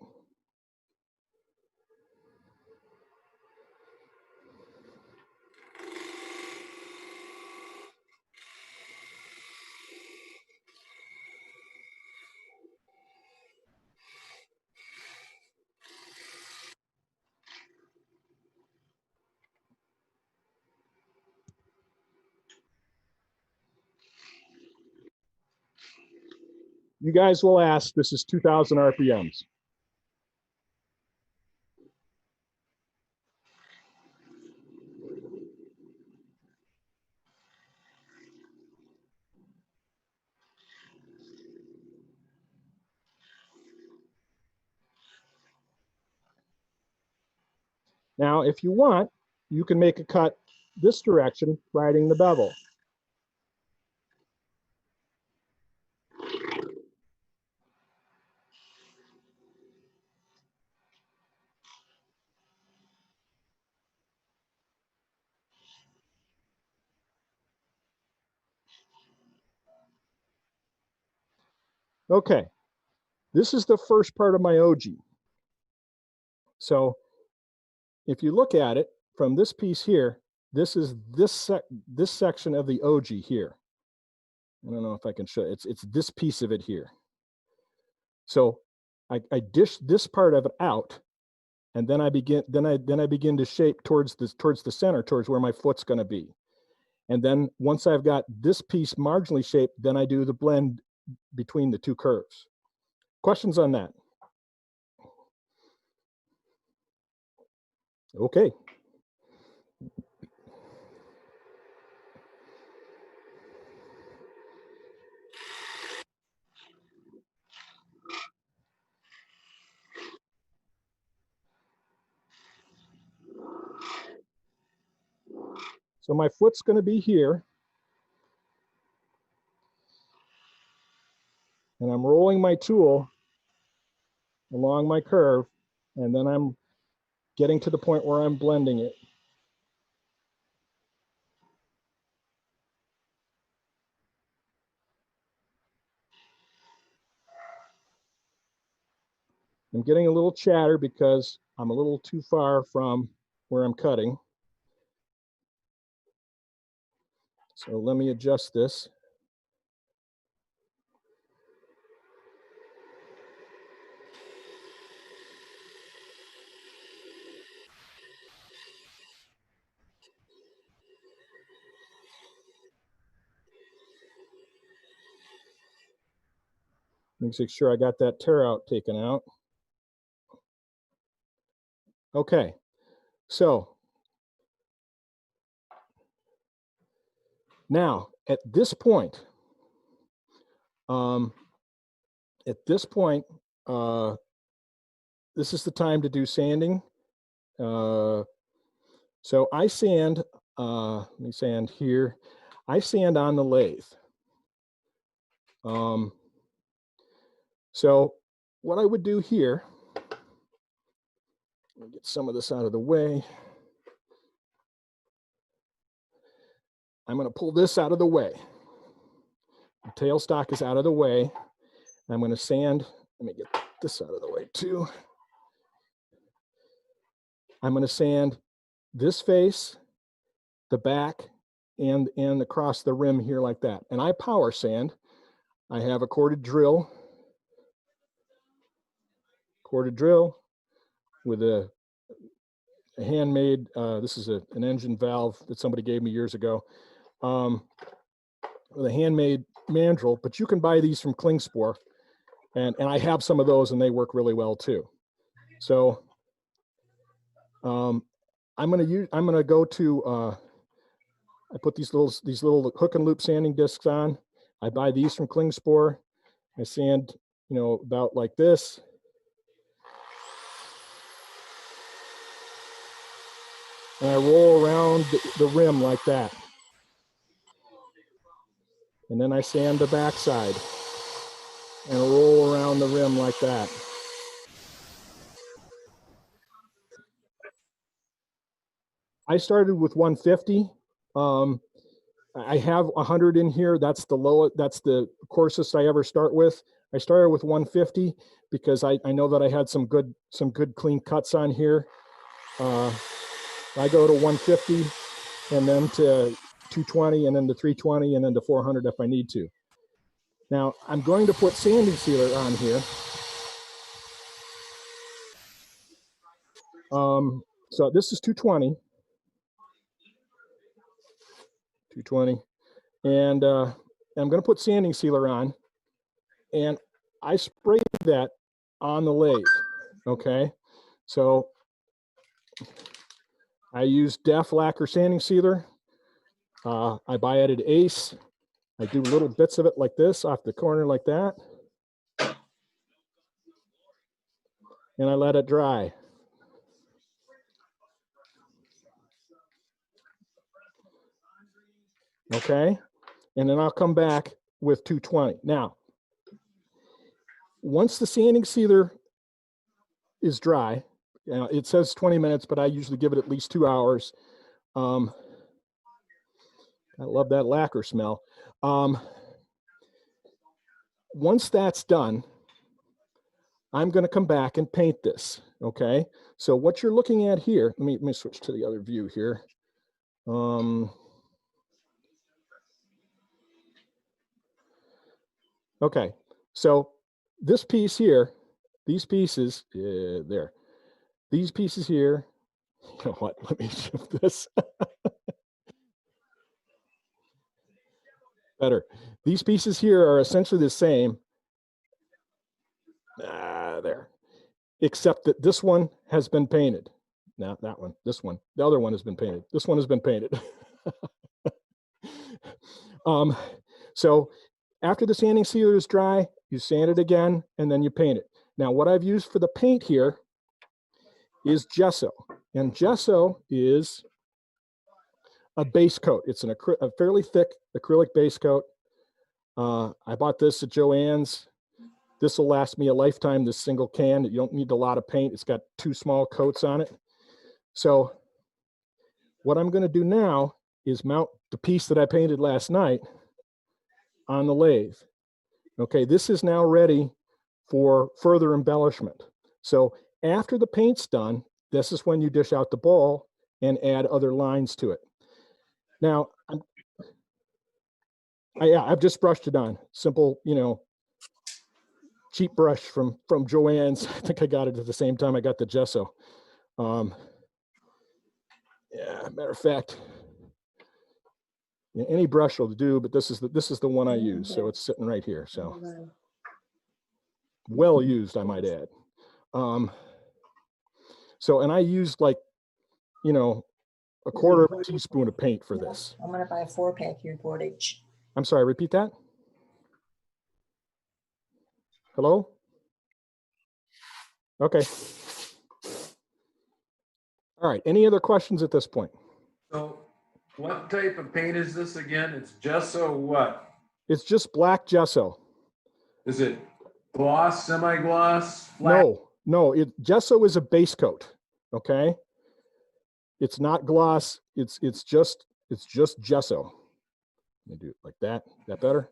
You guys will ask, this is 2000 RPMs. Now, if you want, you can make a cut this direction, riding the bevel. Okay, this is the first part of my OG. So if you look at it from this piece here, this is this section of the OG here. I don't know if I can show it's this piece of it here. So I dish this part of it out, and then I begin to shape towards the center, towards where my foot's going to be. And then once I've got this piece marginally shaped, then I do the blend between the two curves. Questions on that? Okay. So my foot's going to be here. And I'm rolling my tool along my curve, and then I'm getting to the point where I'm blending it. I'm getting a little chatter because I'm a little too far from where I'm cutting. So let me adjust this. Make sure I got that tear out taken out. Okay, so now at this point, this is the time to do sanding. So I sand, let me sand here. I sand on the lathe. So what I would do here, let me get some of this out of the way. I'm going to pull this out of the way. The tailstock is out of the way. I'm going to sand, let me get this out of the way too. I'm going to sand this face, the back, and across the rim here like that. And I power sand. I have a corded drill with a handmade, this is an engine valve that somebody gave me years ago, with a handmade mandrel, but you can buy these from Klingspor, and I have some of those and they work really well too. So I'm gonna go to, I put these little hook and loop sanding discs on. I buy these from Klingspor. I sand, about like this. And I roll around the rim like that. And then I sand the backside and roll around the rim like that. I started with 150. I have 100 in here. That's the coarsest I ever start with. I started with 150 because I know that I had some good clean cuts on here. I go to 150 and then to 220 and then to 320 and then to 400 if I need to. Now I'm going to put sanding sealer on here. So this is 220, and I'm going to put sanding sealer on, and I sprayed that on the lathe. Okay, so I use DEF lacquer sanding sealer. I buy it at Ace. I do little bits of it like this off the corner like that, and I let it dry. Okay, and then I'll come back with 220. Now, once the sanding sealer is dry, it says 20 minutes, but I usually give it at least 2 hours. I love that lacquer smell. Once that's done, I'm going to come back and paint this. Okay, so what you're looking at here, let me switch to the other view here. Okay, so this piece here, these pieces, there, these pieces here, you know what, let me shift this. Better. These pieces here are essentially the same. There. Except that this one has been painted. Now that one, this one, the other one has been painted. This one has been painted. So after the sanding sealer is dry, you sand it again, and then you paint it. Now what I've used for the paint here is gesso. And gesso is a base coat. It's a fairly thick acrylic base coat. I bought this at Joann's. This will last me a lifetime, this single can. You don't need a lot of paint. It's got 2 small coats on it. So what I'm going to do now is mount the piece that I painted last night on the lathe. Okay, this is now ready for further embellishment. So after the paint's done, this is when you dish out the bowl and add other lines to it. Now, I've just brushed it on. Simple, cheap brush from Joann's. I think I got it at the same time I got the gesso. Yeah, matter of fact, yeah, any brush will do, but this is the one I use, so it's sitting right here. So well used, I might add. So, and I used like, a quarter of a teaspoon of paint for this. I'm gonna buy a 4-pack here, Portage. I'm sorry, repeat that. Hello? Okay. All right, any other questions at this point? So what type of paint is this again? It's gesso what? It's just black gesso. Is it gloss, semi-gloss, flat? No, gesso is a base coat, okay? It's not gloss, it's just gesso. Let me do it like that. Is that better?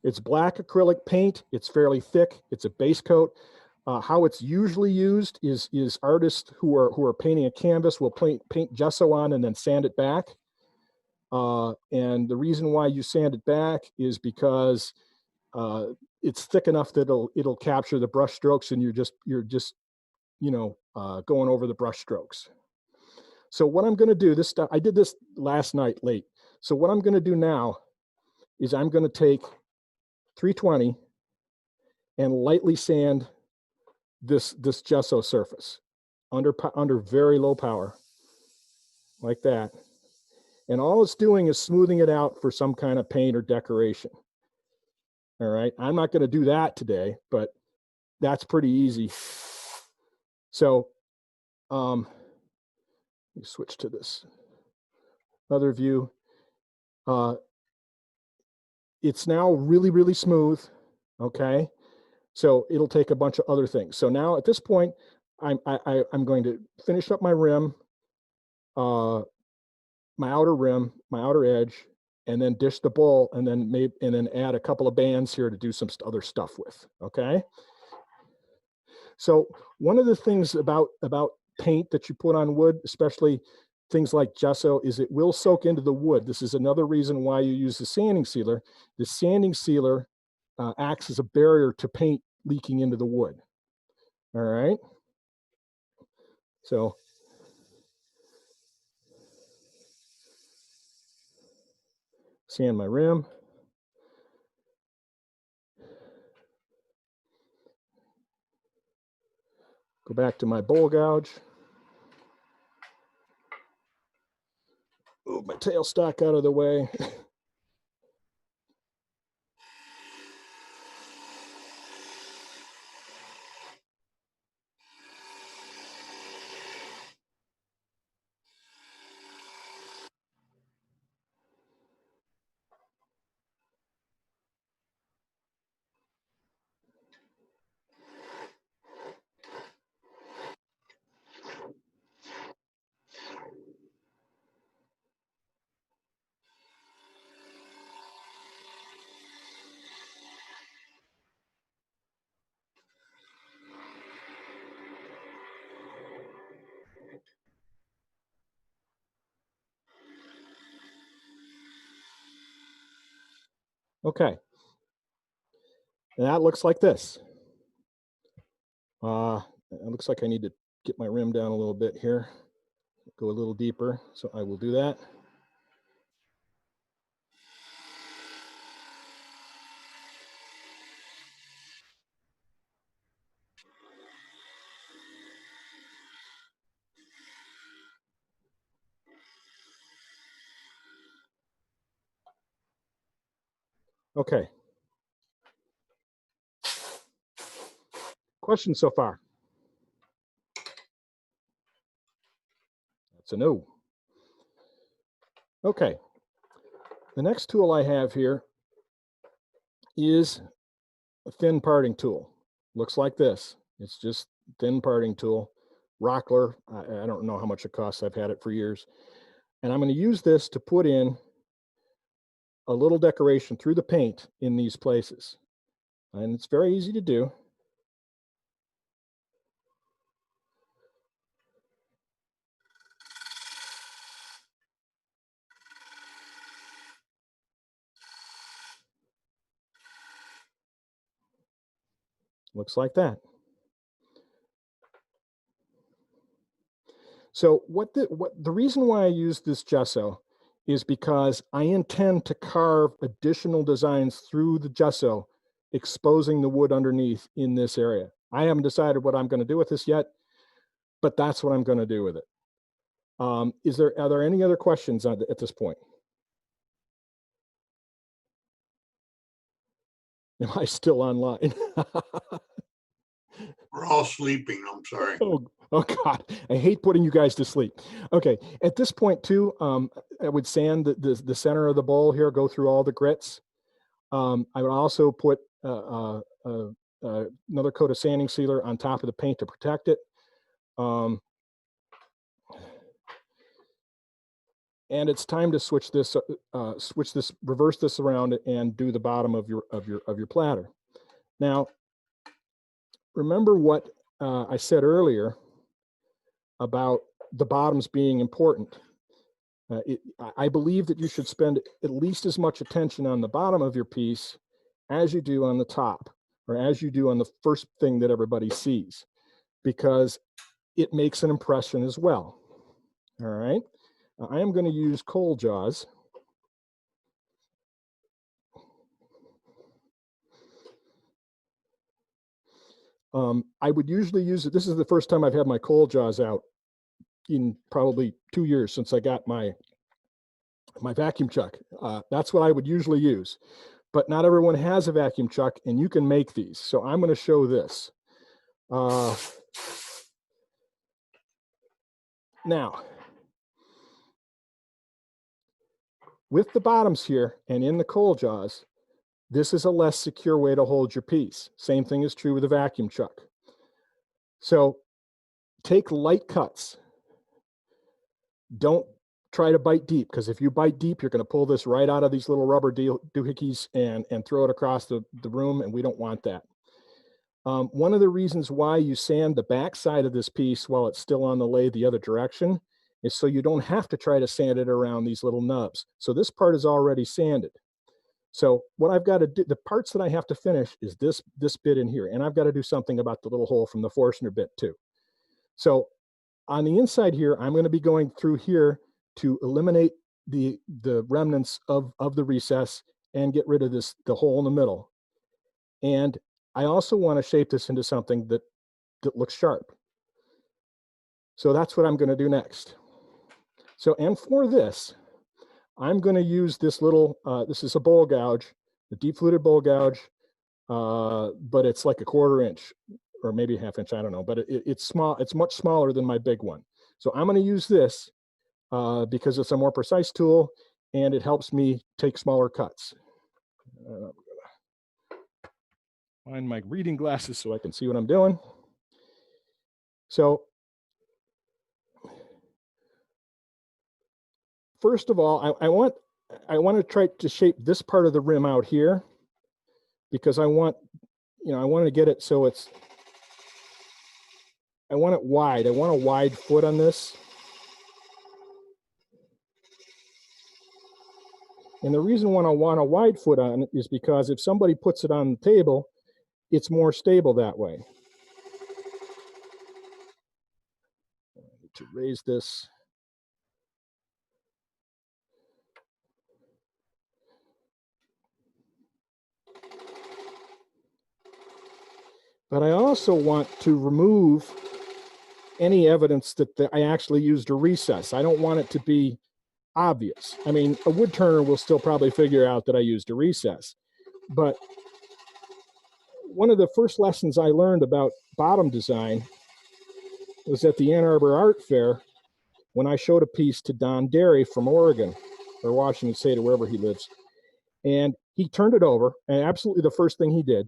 It's black acrylic paint. It's fairly thick. It's a base coat. How it's usually used is artists who are painting a canvas will paint gesso on and then sand it back. And the reason why you sand it back is because it's thick enough that it'll capture the brush strokes, and you're just going over the brush strokes. So what I'm going to do, I did this last night late. So what I'm going to do now is I'm going to take 320 and lightly sand this gesso surface under very low power, like that. And all it's doing is smoothing it out for some kind of paint or decoration. All right, I'm not going to do that today, but that's pretty easy. So let me switch to this other view. It's now really, really smooth, okay? So it'll take a bunch of other things. So now at this point, I'm going to finish up my rim, my outer rim, my outer edge, and then dish the bowl, and then add a couple of bands here to do some other stuff with, okay? So one of the things about paint that you put on wood, especially things like gesso, is it will soak into the wood. This is another reason why you use the sanding sealer. The sanding sealer acts as a barrier to paint leaking into the wood. All right. So sand my rim. Go back to my bowl gouge. Move my tailstock out of the way. Okay. And that looks like this. It looks like I need to get my rim down a little bit here, go a little deeper. So I will do that. Okay. Questions so far? That's a no. Okay. The next tool I have here is a thin parting tool. Looks like this. It's just thin parting tool. Rockler. I don't know how much it costs. I've had it for years. And I'm going to use this to put in a little decoration through the paint in these places. And it's very easy to do. Looks like that. So what the reason why I use this gesso is because I intend to carve additional designs through the gesso, exposing the wood underneath in this area. I haven't decided what I'm going to do with this yet, but that's what I'm going to do with it. Are there any other questions at this point? Am I still online? We're all sleeping, I'm sorry. Oh God, I hate putting you guys to sleep. Okay, at this point too, I would sand the center of the bowl here, go through all the grits. I would also put another coat of sanding sealer on top of the paint to protect it. And it's time to switch this, reverse this around and do the bottom of your platter. Now, remember what I said earlier about the bottoms being important. I believe that you should spend at least as much attention on the bottom of your piece as you do on the top, or as you do on the first thing that everybody sees, because it makes an impression as well. All right. I am going to use coal jaws. I would usually use it. This is the first time I've had my coal jaws out in probably 2 years since I got my vacuum chuck. That's what I would usually use, but not everyone has a vacuum chuck, and you can make these. So I'm going to show this. Now, with the bottoms here and in the coal jaws, this is a less secure way to hold your piece. Same thing is true with a vacuum chuck. So take light cuts. Don't try to bite deep, because if you bite deep, you're going to pull this right out of these little rubber doohickeys and throw it across the room, and we don't want that. One of the reasons why you sand the back side of this piece while it's still on the lathe the other direction is so you don't have to try to sand it around these little nubs. So this part is already sanded. So what I've got to do, the parts that I have to finish is this bit in here, and I've got to do something about the little hole from the Forstner bit too. So on the inside here, I'm going to be going through here to eliminate the remnants of the recess and get rid of the hole in the middle. And I also want to shape this into something that looks sharp. So that's what I'm going to do next. So, and for this, I'm going to use this little, this is a bowl gouge, a deep fluted bowl gouge, but it's like a 1/4 inch or maybe 1/2 inch, I don't know, but it's small. It's much smaller than my big one. So I'm going to use this because it's a more precise tool and it helps me take smaller cuts. I'm gonna find my reading glasses so I can see what I'm doing. So first of all, I want to try to shape this part of the rim out here, because I want to get it so I want it wide. I want a wide foot on this. And the reason why I want a wide foot on it is because if somebody puts it on the table, it's more stable that way. I need to raise this. But I also want to remove any evidence that I actually used a recess. I don't want it to be obvious. I mean, a wood turner will still probably figure out that I used a recess. But one of the first lessons I learned about bottom design was at the Ann Arbor Art Fair when I showed a piece to Don Derry from Oregon or Washington State or wherever he lives. And he turned it over, and absolutely the first thing he did,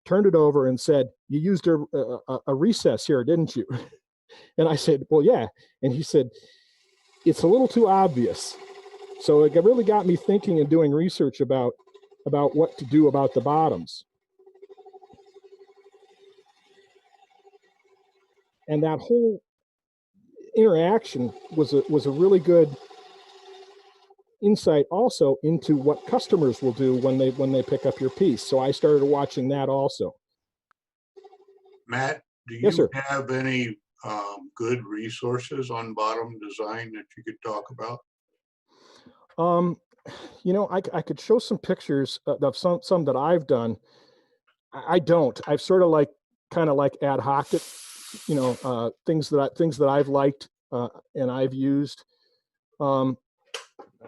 turned it over and said, "You used a recess here, didn't you?" And I said, "Well, yeah." And he said, "It's a little too obvious." So it really got me thinking and doing research about what to do about the bottoms. And that whole interaction was a really good insight also into what customers will do when they pick up your piece. So I started watching that also. Matt, do Yes, you sir. have any good resources on bottom design that you could talk about? Um, you know, I could show some pictures of some that I've done. I don't. I've sort of like kind of like ad hoc it, you know, things that I've liked and I've used. Um,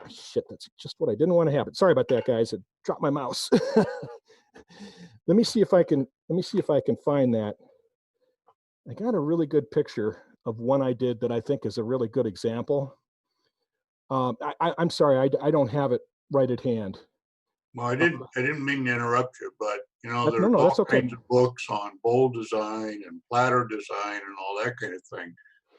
shit, that's just what I didn't want to happen. Sorry about that, guys. I dropped my mouse. Let me see if I can. Let me see if I can find that. I got a really good picture of one I did that I think is a really good example. I'm sorry, I don't have it right at hand. Well, Uh, I didn't mean to interrupt you, but you know, no, there's no, all that's okay. kinds of books on bowl design and platter design and all that kind of thing.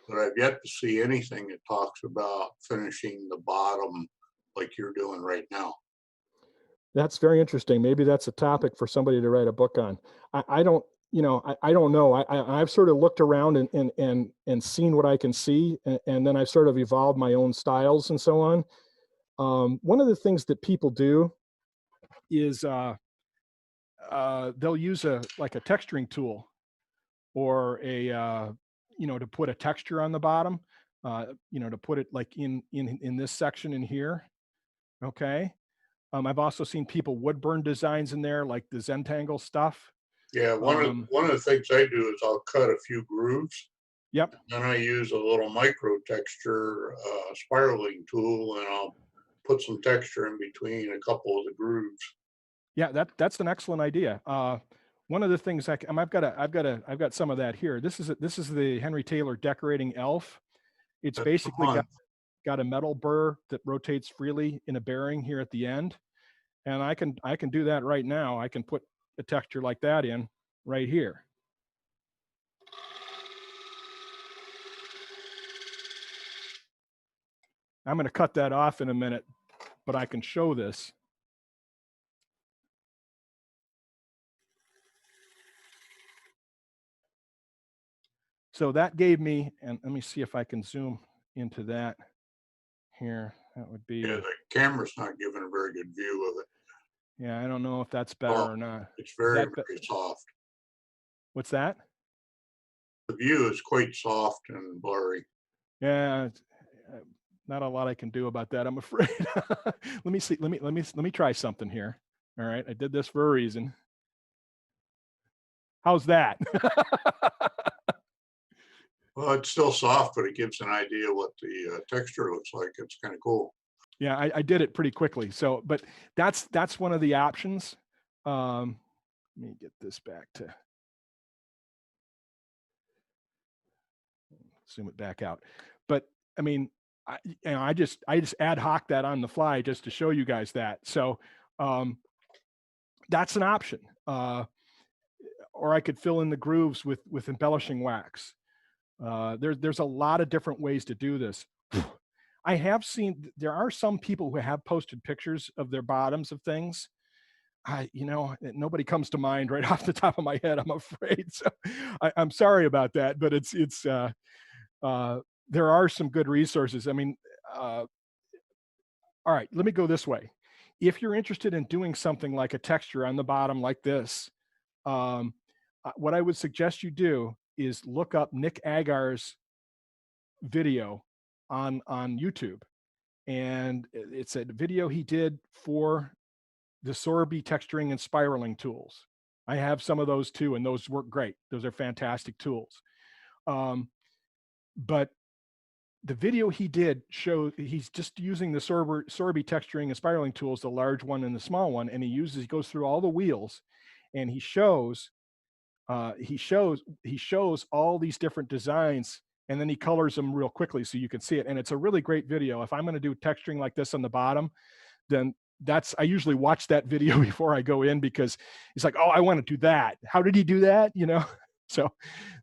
But I've yet to see anything that talks about finishing the bottom like you're doing right now. That's very interesting. Maybe that's a topic for somebody to write a book on. I don't, you know, I don't know. I've sort of looked around and seen what I can see, and then I've sort of evolved my own styles and so on. One of the things that people do is they'll use a like a texturing tool or a you know, to put a texture on the bottom. You know, to put it like in this section in here. Okay. I've also seen people wood burn designs in there, like the Zentangle stuff. Yeah, Um, one of the things I do is I'll cut a few grooves. yep. Then I use a little micro texture spiraling tool, and I'll put some texture in between a couple of the grooves. Yeah, that's an excellent idea. One of the things I've got some of that here. This is the Henry Taylor decorating elf. It's That's the basically one. got a metal burr that rotates freely in a bearing here at the end. And I can do that right now. I can put a texture like that in right here. I'm going to cut that off in a minute, but I can show this. So that gave me, and let me see if I can zoom into that here. That would be, Yeah, the camera's not giving a very good view of it. yeah, I don't know if that's better Oh, or not. it's very, That, very soft. what's that? The view is quite soft and blurry. Yeah, not a lot I can do about that, I'm afraid. Let me see. Let me try something here. All right, I did this for a reason. How's that? Well, it's still soft, but it gives an idea what the texture looks like. It's kind of cool. Yeah, I did it pretty quickly. So, but that's one of the options. Let me get this back to zoom it back out. But I mean, you know, I just ad hoc that on the fly just to show you guys that. So that's an option. Or I could fill in the grooves with embellishing wax. There's a lot of different ways to do this. I have seen there are some people who have posted pictures of their bottoms of things. You know, nobody comes to mind right off the top of my head, I'm afraid. So I'm sorry about that, but there are some good resources. I mean, all right, let me go this way. If you're interested in doing something like a texture on the bottom like this, what I would suggest you do is look up Nick Agar's video on YouTube. And it's a video he did for the Sorby texturing and spiraling tools. I have some of those too, and those work great. Those are fantastic tools. But the video he did show he's just using the Sorby texturing and spiraling tools, the large one and the small one, and he goes through all the wheels, and he shows all these different designs, and then he colors them real quickly so you can see it. And it's a really great video. If I'm going to do texturing like this on the bottom, then I usually watch that video before I go in, because it's like, oh, I want to do that. How did he do that? You know? So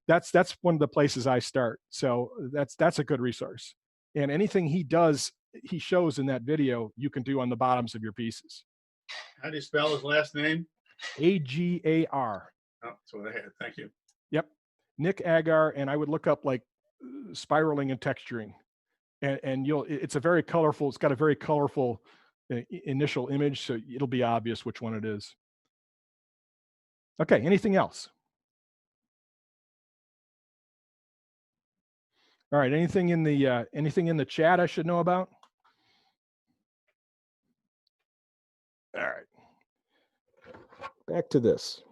that's one of the places I start. So that's a good resource. And anything he shows in that video, you can do on the bottoms of your pieces. How do you spell his last name? Agar. Oh, that's what I had. Thank you. Yep. Nick Agar. And I would look up like spiraling and texturing, and it's a very colorful, it's got a very colorful initial image. So it'll be obvious which one it is. Okay. Anything else? All right, anything in the chat I should know about? All right. Back to this.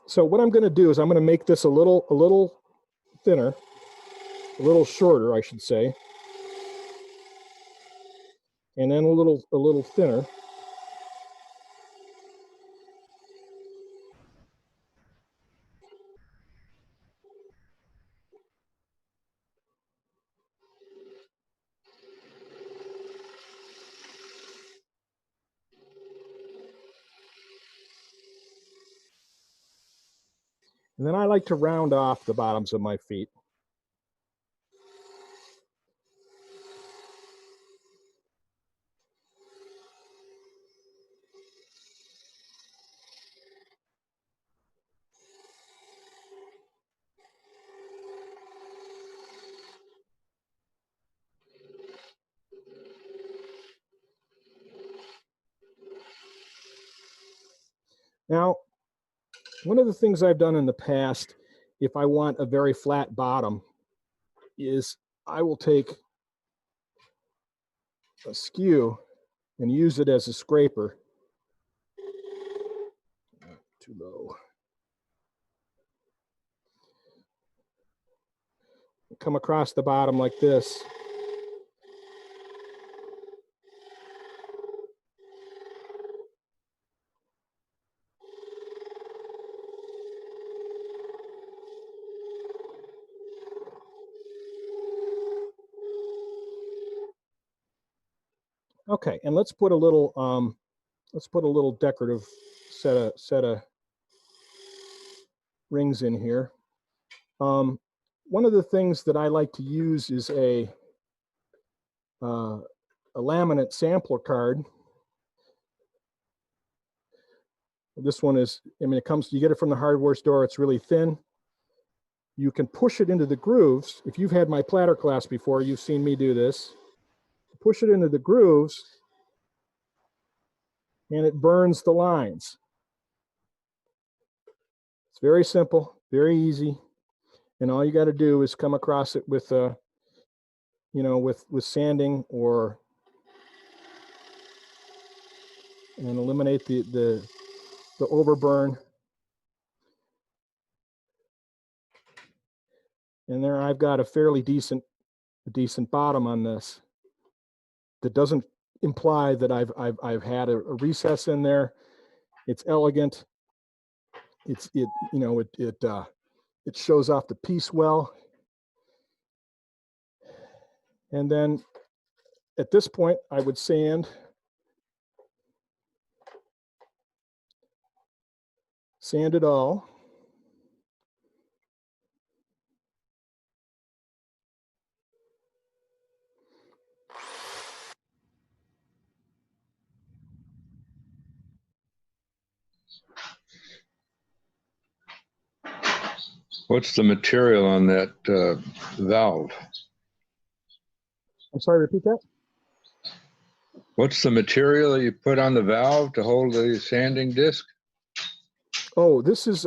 So what I'm going to do is I'm going to make this a little thinner, a little shorter, I should say, and then a little thinner. And then I like to round off the bottoms of my feet. Now, one of the things I've done in the past, if I want a very flat bottom, is I will take a skew and use it as a scraper. Too low. Come across the bottom like this. Okay, and let's put a little decorative set of rings in here. One of the things that I like to use is a laminate sampler card. This one is, I mean, you get it from the hardware store. It's really thin. You can push it into the grooves. If you've had my platter class before, you've seen me do this. Push it into the grooves, and it burns the lines. It's very simple, very easy, and all you got to do is come across it with, with sanding and eliminate the overburn. And there I've got a fairly decent bottom on this. That doesn't imply that I've had a recess in there. It's elegant. It shows off the piece well. And then at this point, I would sand it all. What's the material on that valve? I'm sorry, repeat that? What's the material you put on the valve to hold the sanding disc? Oh, this is,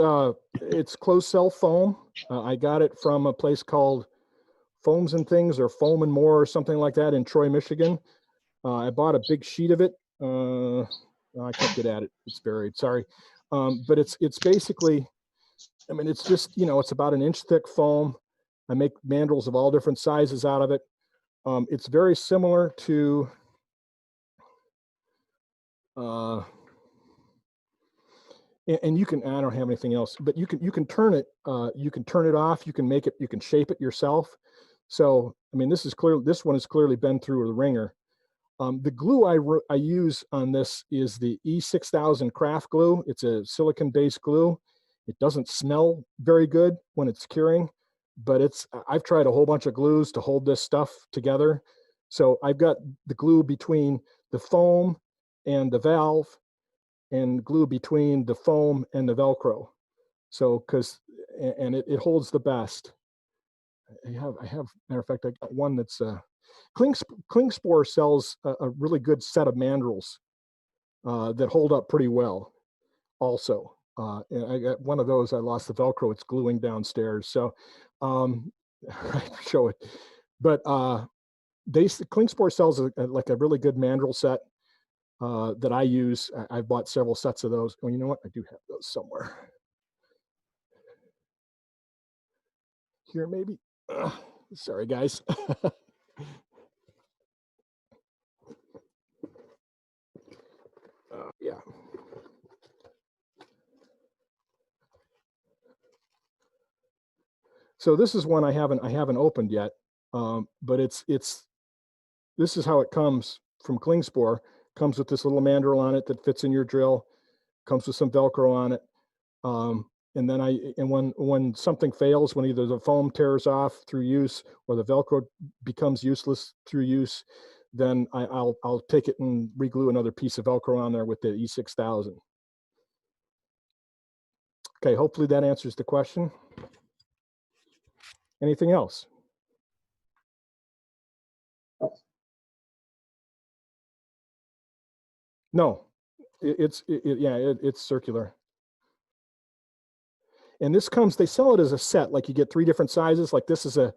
it's closed cell foam. I got it from a place called Foams and Things, or Foam and More, or something like that, in Troy, Michigan. I bought a big sheet of it. I can't get at it. It's buried. Sorry. But it's basically, I mean, it's just, it's about an inch thick foam. I make mandrels of all different sizes out of it. It's very similar to and you can, I don't have anything else, but you can turn it off, you can make it, you can shape it yourself. So, I mean, this one has clearly been through the ringer. The glue I use on this is the E6000 craft glue. It's a silicon-based glue. It doesn't smell very good when it's curing, but I've tried a whole bunch of glues to hold this stuff together. So I've got the glue between the foam and the valve, and glue between the foam and the Velcro. So, and it holds the best. I have, matter of fact, I got one that's, Klingspor sells a really good set of mandrels that hold up pretty well also. And I got one of those. I lost the Velcro. It's gluing downstairs. So I show it. But Klingspor sells like a really good mandrel set that I use. I've bought several sets of those. Oh, you know what? I do have those somewhere. Here, maybe. Sorry, guys. Yeah. So this is one I haven't opened yet, but this is how it comes from Klingspor. Comes with this little mandrel on it that fits in your drill. Comes with some Velcro on it. And then when something fails, when either the foam tears off through use or the Velcro becomes useless through use, then I'll take it and reglue another piece of Velcro on there with the E6000. Okay, hopefully that answers the question. Anything else? No, it's circular. And this comes, they sell it as a set, like you get 3 different sizes. Like this is let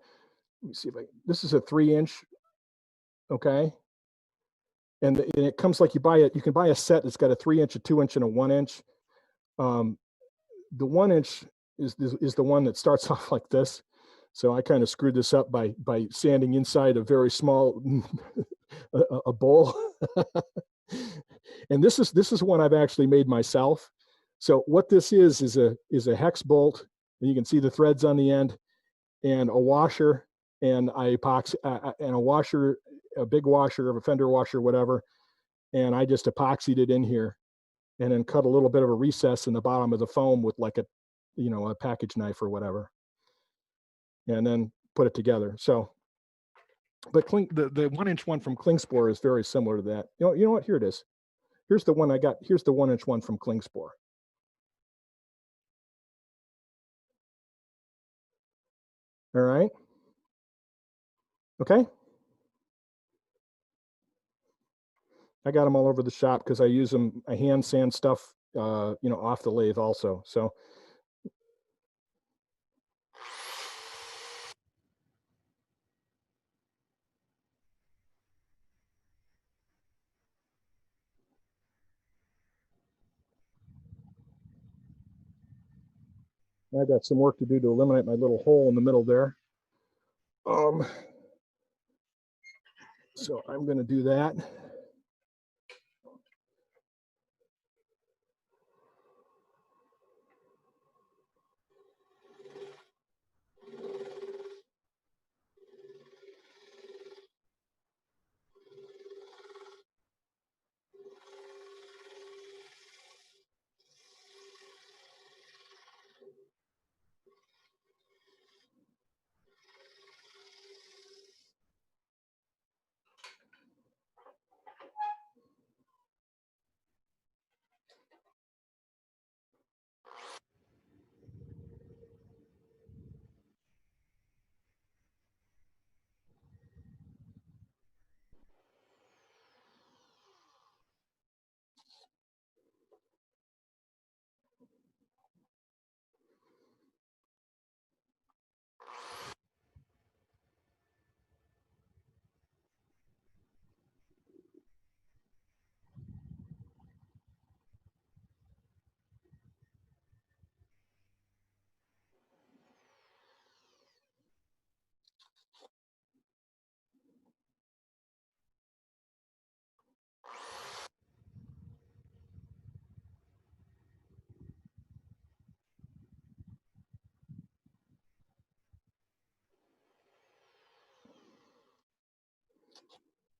me see if this is a 3-inch, okay? And it comes like you can buy a set that's got a 3-inch, a 2-inch, and a 1-inch. The 1-inch is the one that starts off like this. So I kind of screwed this up by sanding inside a very small a bowl. And this is one I've actually made myself. So what this is a hex bolt, and you can see the threads on the end, and a washer, and I epoxy and a washer, a big washer, a fender washer, whatever, and I just epoxied it in here, and then cut a little bit of a recess in the bottom of the foam with like a package knife or whatever, and then put it together. So, but the 1-inch one from Klingspor is very similar to that. You know what? Here it is. Here's the one I got. Here's the 1-inch one from Klingspor. All right. Okay. I got them all over the shop because I use them. I hand sand stuff, off the lathe also. So. I got some work to do to eliminate my little hole in the middle there. So I'm going to do that.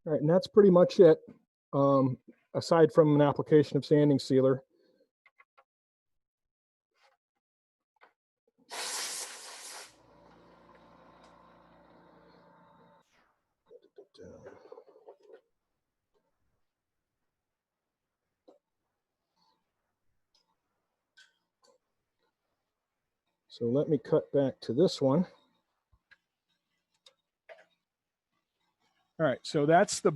All right, and that's pretty much it. Aside from an application of sanding sealer. So let me cut back to this one. All right, so that's the,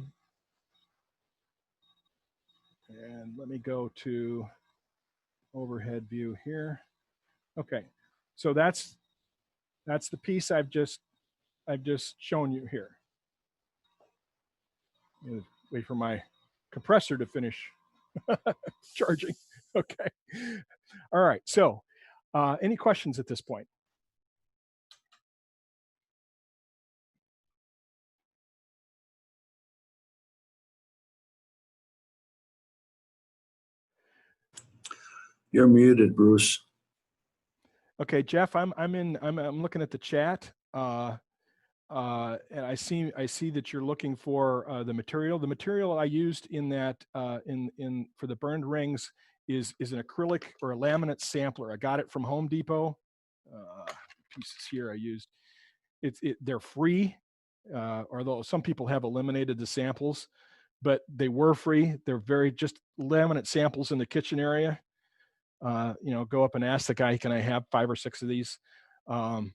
and let me go to overhead view here. Okay, so that's the piece I've just shown you here. Wait for my compressor to finish charging. Okay. All right. So, any questions at this point? You're muted, Bruce. Okay, Jeff, I'm looking at the chat, and I see that you're looking for the material. The material I used in that for the burned rings is an acrylic or a laminate sampler. I got it from Home Depot. Pieces here I used. They're free, although some people have eliminated the samples, but they were free. They're just laminate samples in the kitchen area. Go up and ask the guy, can I have 5 or 6 of these? But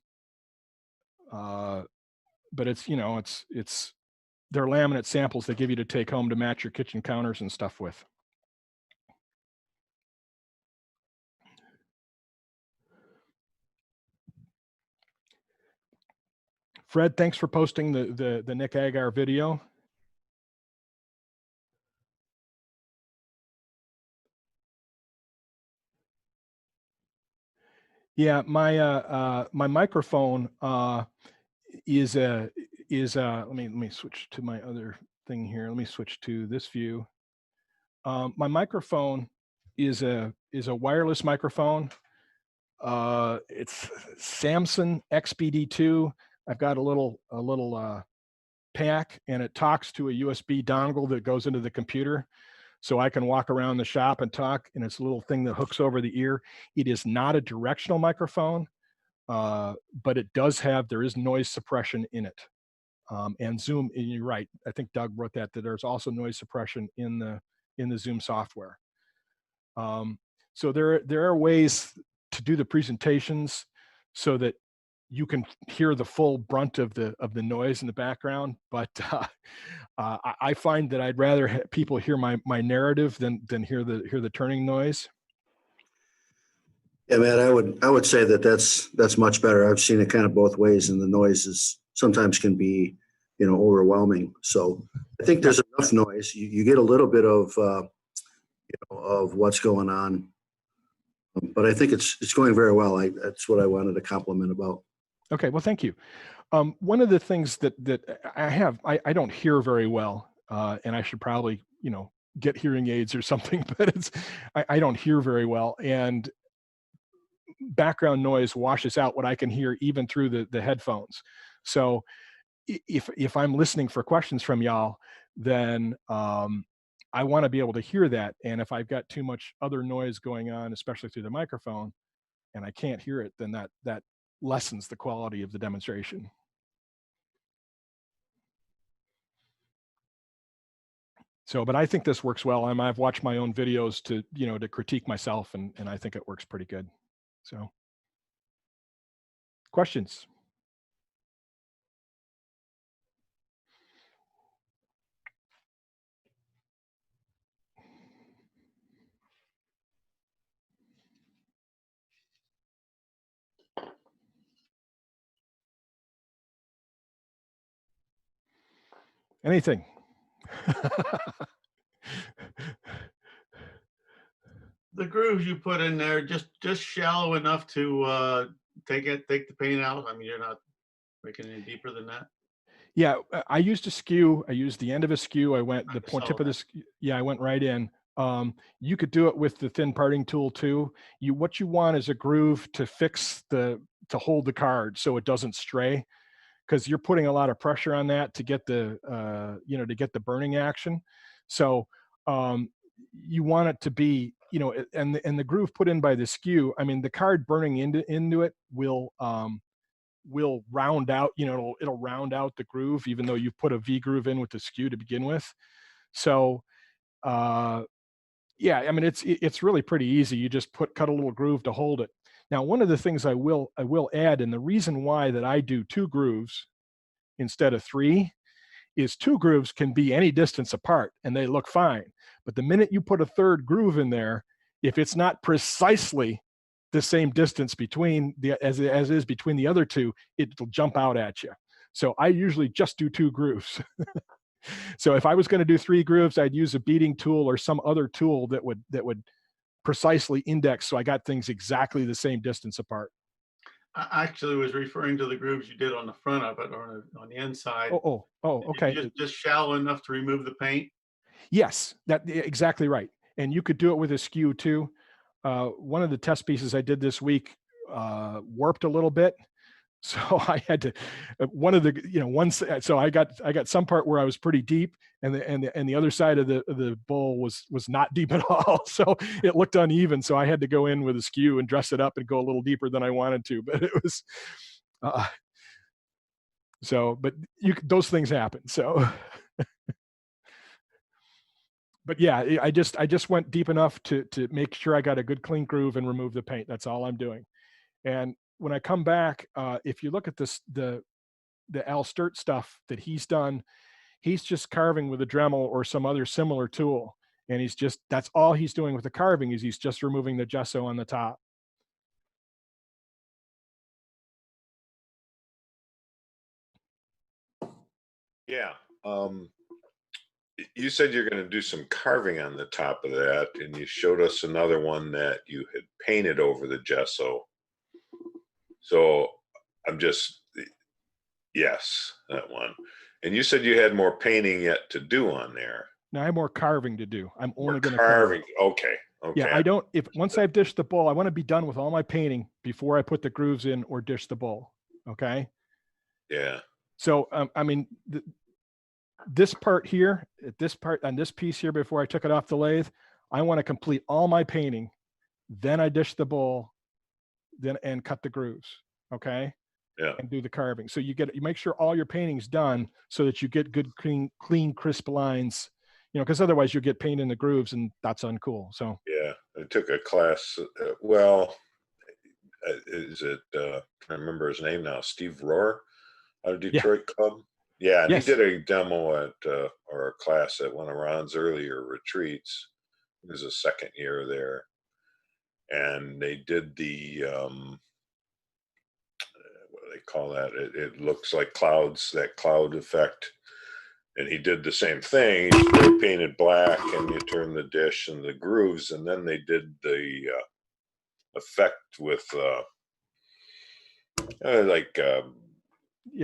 it's they're laminate samples they give you to take home to match your kitchen counters and stuff with. Fred, thanks for posting the Nick Agar video. Yeah, my microphone is let me switch to my other thing here. Let me switch to this view. My microphone is a wireless microphone. It's Samson XBD2. I've got a little pack, and it talks to a USB dongle that goes into the computer. So I can walk around the shop and talk, and it's a little thing that hooks over the ear. It is not a directional microphone, but there is noise suppression in it. And Zoom, and you're right, I think Doug wrote that there's also noise suppression in the Zoom software. So there are ways to do the presentations so that you can hear the full brunt of the noise in the background, but I find that I'd rather people hear my narrative than hear the turning noise. Yeah, man, I would say that's much better. I've seen it kind of both ways, and the noises sometimes can be, overwhelming. So I think there's enough noise. You get a little bit of what's going on, but I think it's going very well. That's what I wanted to compliment about. Okay, well, thank you. One of the things that I don't hear very well, and I should probably, get hearing aids or something, but I don't hear very well, and background noise washes out what I can hear even through the headphones. So if I'm listening for questions from y'all, then I want to be able to hear that. And if I've got too much other noise going on, especially through the microphone, and I can't hear it, then that lessens the quality of the demonstration. So, but I think this works well. I've watched my own videos to critique myself, and I think it works pretty good. So, questions? Anything? The grooves you put in there, just shallow enough to take the paint out. I mean, you're not making it any deeper than that. Yeah, I used a skew. I used the end of a skew. I went the point tip of this. Yeah, I went right in. You could do it with the thin parting tool too. What you want is a groove to hold the card so it doesn't stray, because you're putting a lot of pressure on that to get the the burning action. So you want it to be, and the groove put in by the skew. I mean, the card burning into it will round out, it'll round out the groove, even though you put a V groove in with the skew to begin with. So yeah, I mean, it's really pretty easy. You just cut a little groove to hold it. Now, one of the things I will add, and the reason why that I do 2 grooves instead of 3 is 2 grooves can be any distance apart and they look fine. But the minute you put a 3rd groove in there, If it's not precisely the same distance between as is between the other two, it'll jump out at you. So I usually just do 2 grooves. So if I was going to do 3 grooves, I'd use a beading tool or some other tool that would precisely index, so I got things exactly the same distance apart. I actually was referring to the grooves you did on the front of it or on the inside. Okay. Just shallow enough to remove the paint. Yes, exactly right. And you could do it with a skew too. One of the test pieces I did this week warped a little bit. So I had to, so I got some part where I was pretty deep, and the other side of the bowl was not deep at all. So it looked uneven. So I had to go in with a skew and dress it up and go a little deeper than I wanted to. But it was, but those things happen. So, but yeah, I just went deep enough to make sure I got a good clean groove and remove the paint. That's all I'm doing. And when I come back, if you look at the Al Sturt stuff that he's done, he's just carving with a Dremel or some other similar tool. And that's all he's doing with the carving is he's just removing the gesso on the top. Yeah. You said you're going to do some carving on the top of that, and you showed us another one that you had painted over the gesso. So yes, that one. And you said you had more painting yet to do on there. Now I have more carving to do. I'm only going to carving. Okay. Yeah, once I've dished the bowl, I want to be done with all my painting before I put the grooves in or dish the bowl. Okay. Yeah. So, this part here, on this piece here, before I took it off the lathe, I want to complete all my painting. Then I dish the bowl, and cut the grooves. Okay. Yeah. And do the carving. So you make sure all your painting's done so that you get good, clean, crisp lines, because otherwise you'll get paint in the grooves and that's uncool. So yeah, I took a class. Is it? I remember his name now. Steve Rohr out of Detroit Club. Yeah, and yes. He did a demo at or a class at one of Ron's earlier retreats. It was a second year there, and they did the what do they call that? It looks like clouds, that cloud effect. And he did the same thing. He spray painted black, and you turn the dish and the grooves, and then they did the effect with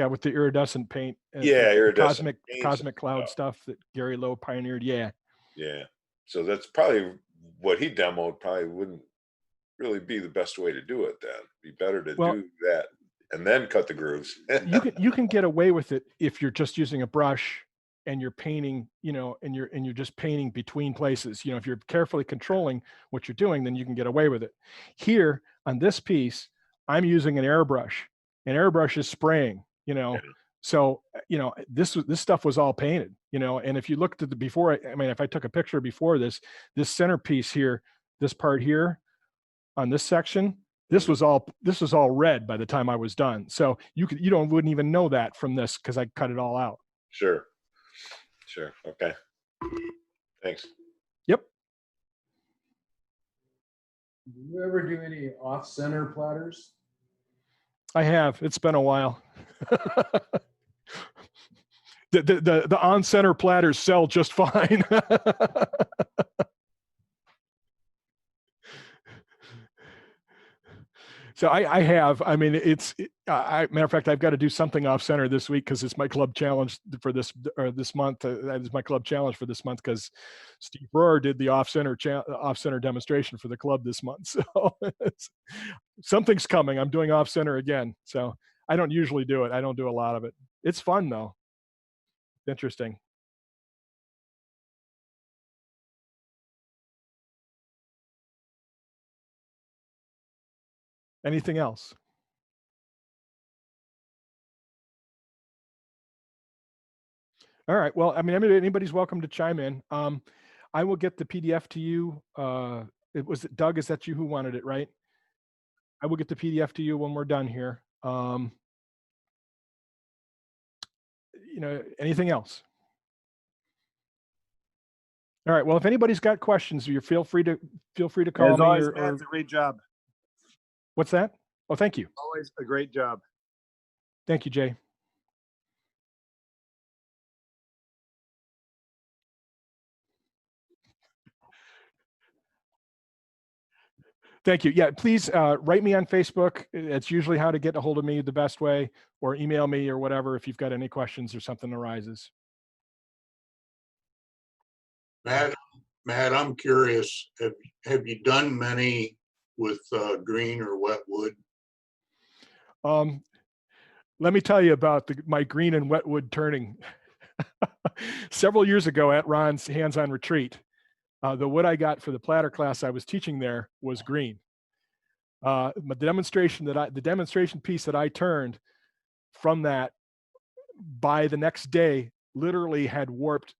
with the iridescent paint. Iridescent cosmic cloud stuff that Gary Lowe pioneered. Yeah. So that's probably what he demoed. Probably wouldn't really be the best way to do it. Then be better to do that and then cut the grooves. you can get away with it if you're just using a brush and you're painting, and you're just painting between places. If you're carefully controlling what you're doing, then you can get away with it. Here on this piece, I'm using an airbrush. An airbrush is spraying, So, this stuff was all painted, and if you looked at the before, if I took a picture before this centerpiece here, this part here on this section, this was all red by the time I was done. So wouldn't even know that from this because I cut it all out. Sure. Okay. Thanks. Yep. Do you ever do any off-center platters? I have. It's been a while. The on-center platters sell just fine. So I have. Matter of fact, I've got to do something off center this week because it's my club challenge for this month. That is my club challenge for this month because Steve Rohr did the off center demonstration for the club this month. So something's coming. I'm doing off center again. So I don't usually do it. I don't do a lot of it. It's fun though. Interesting. Anything else? All right. Well, anybody's welcome to chime in. I will get the PDF to you. It was Doug. Is that you who wanted it, right? I will get the PDF to you when we're done here. Anything else? All right. Well, if anybody's got questions, you feel free to call As me always, or Matt, it's a great job. what's that? Oh, thank you. Always a great job. Thank you, Jay. Thank you. Yeah, please write me on Facebook. It's usually how to get a hold of me the best way, or email me or whatever if you've got any questions or something arises. Matt, I'm curious, have you done many with green or wet wood? Let me tell you about my green and wet wood turning. Several years ago at Ron's hands-on retreat, the wood I got for the platter class I was teaching there was green. The demonstration piece that I turned from that by the next day literally had warped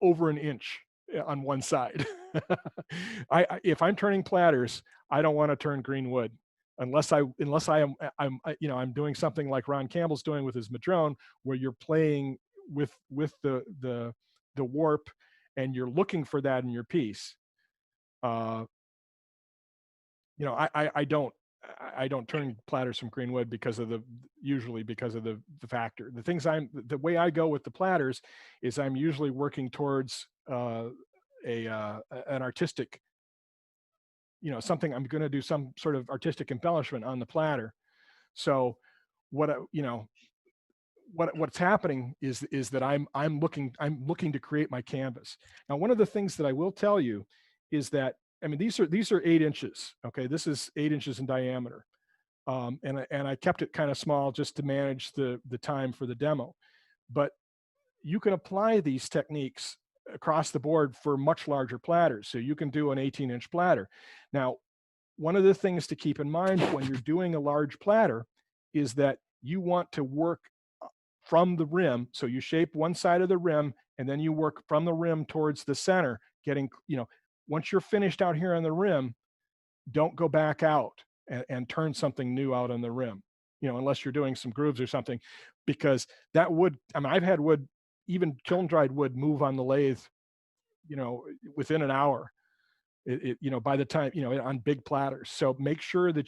over an inch on one side. If I'm turning platters, I don't want to turn green wood unless I'm doing something like Ron Campbell's doing with his Madrone, where you're playing with the warp and you're looking for that in your piece. I don't turn platters from green wood usually because of the factor. The way I go with the platters is I'm usually working towards an artistic, something I'm going to do some sort of artistic embellishment on the platter. So what's happening is that I'm looking to create my canvas. Now, one of the things that I will tell you is that, I mean, these are 8 inches. Okay, this is 8 inches in diameter, and I kept it kind of small just to manage the time for the demo. But you can apply these techniques across the board for much larger platters. So you can do an 18-inch platter. Now, one of the things to keep in mind when you're doing a large platter is that you want to work from the rim. So you shape one side of the rim and then you work from the rim towards the center, getting, once you're finished out here on the rim, don't go back out and turn something new out on the rim, unless you're doing some grooves or something, because that wood, I mean, I've had wood, even kiln dried wood, move on the lathe, within an hour, by the time, on big platters. So make sure that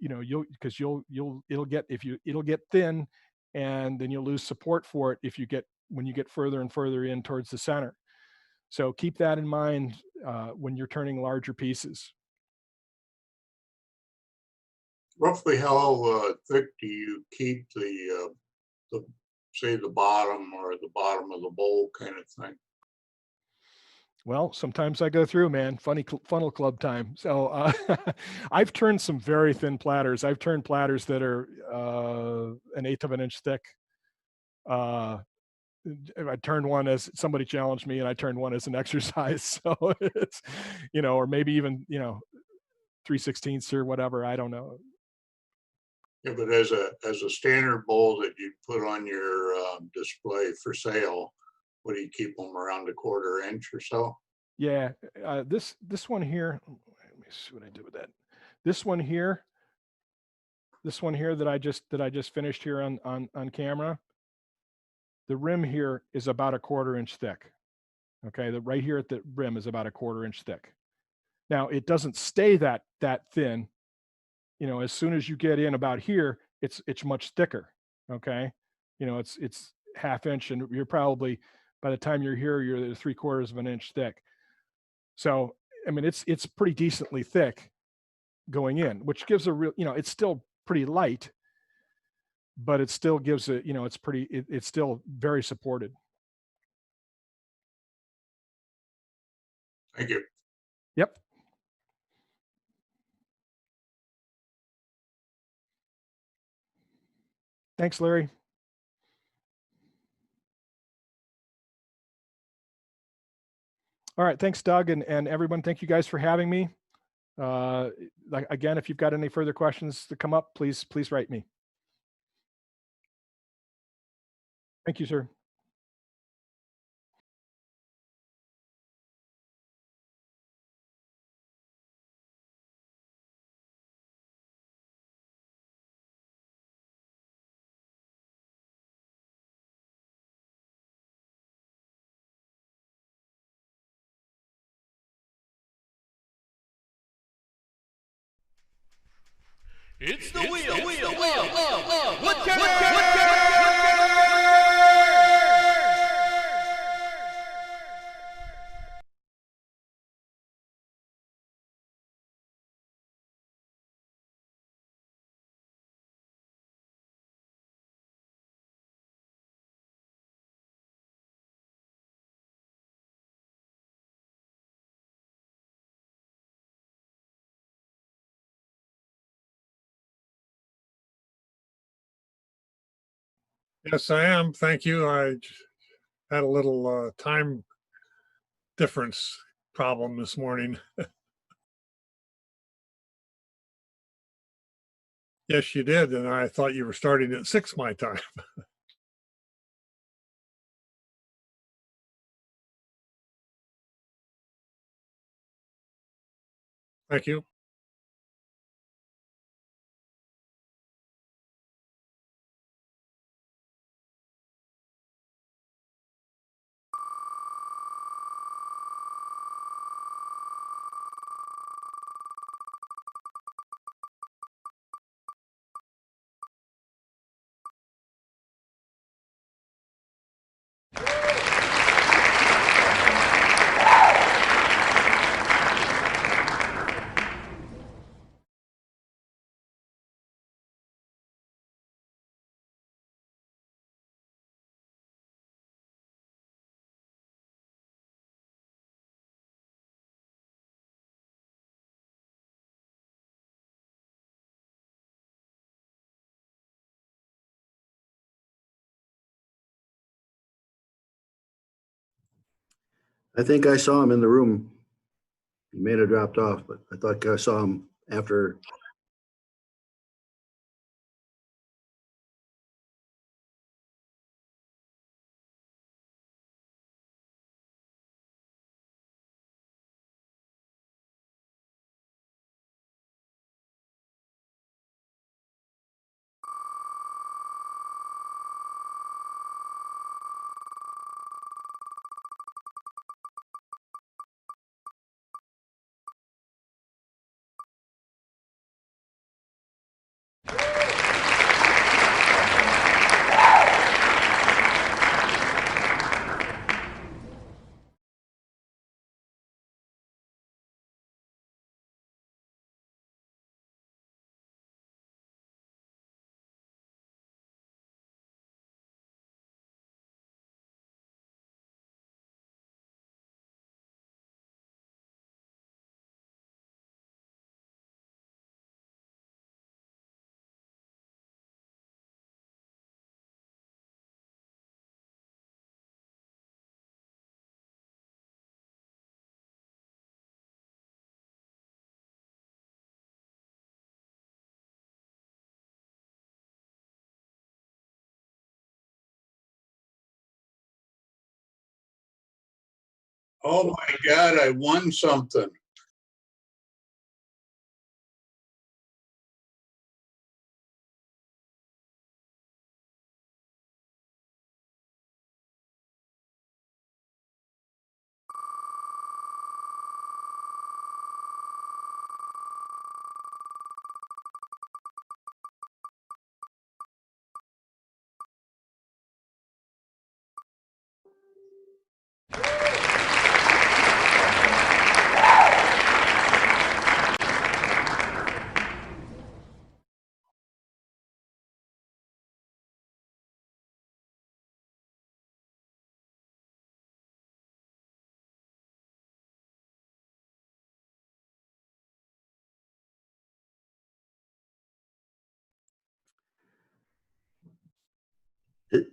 it'll get thin, and then you'll lose support for it when you get further and further in towards the center. So keep that in mind when you're turning larger pieces. Roughly how thick do you keep the say the bottom or the bottom of the bowl kind of thing? Well, sometimes I go through, man. Funny funnel club time. So I've turned some very thin platters. I've turned platters that are 1/8 of an inch thick. I turned one as somebody challenged me, and I turned one as an exercise. So it's, or maybe even 3/16 or whatever. I don't know. Yeah, but as a standard bowl that you put on your display for sale, what do you keep them around 1/4 inch or so? Yeah, this one here. Let me see what I did with that. This one here that I just finished here on camera. The rim here is about 1/4 inch thick. Okay, right here at the rim is about 1/4 inch thick. Now it doesn't stay that thin. As soon as you get in about here, it's much thicker. Okay, it's 1/2 inch, and you're probably, by the time you're here, you're 3/4 of an inch thick. So I mean, it's pretty decently thick going in, which gives a real, it's still pretty light, but it still gives it's still very supported. Thank you. Yep. Thanks, Larry. All right, thanks, Doug, and everyone. Thank you guys for having me. Again, if you've got any further questions to come up, please write me. Thank you, sir. It's the wheel of Woodcutter! Yes, I am. Thank you. Had a little time difference problem this morning. Yes, you did. And I thought you were starting at 6 my time. Thank you. I think I saw him in the room. He may have dropped off, but I thought I saw him after. Oh my God, I won something.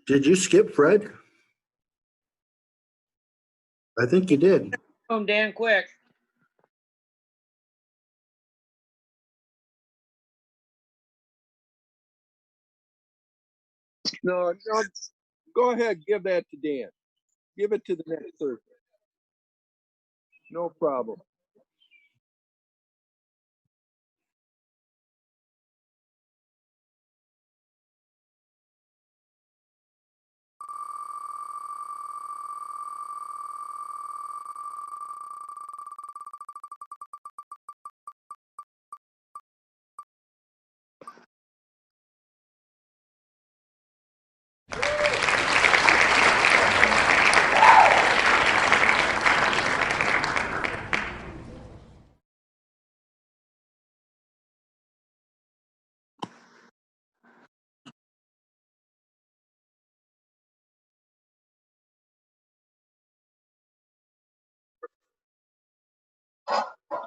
Did you skip Fred? I think you did. Dan, quick. No, go ahead, give that to Dan. Give it to the next Thursday. No problem.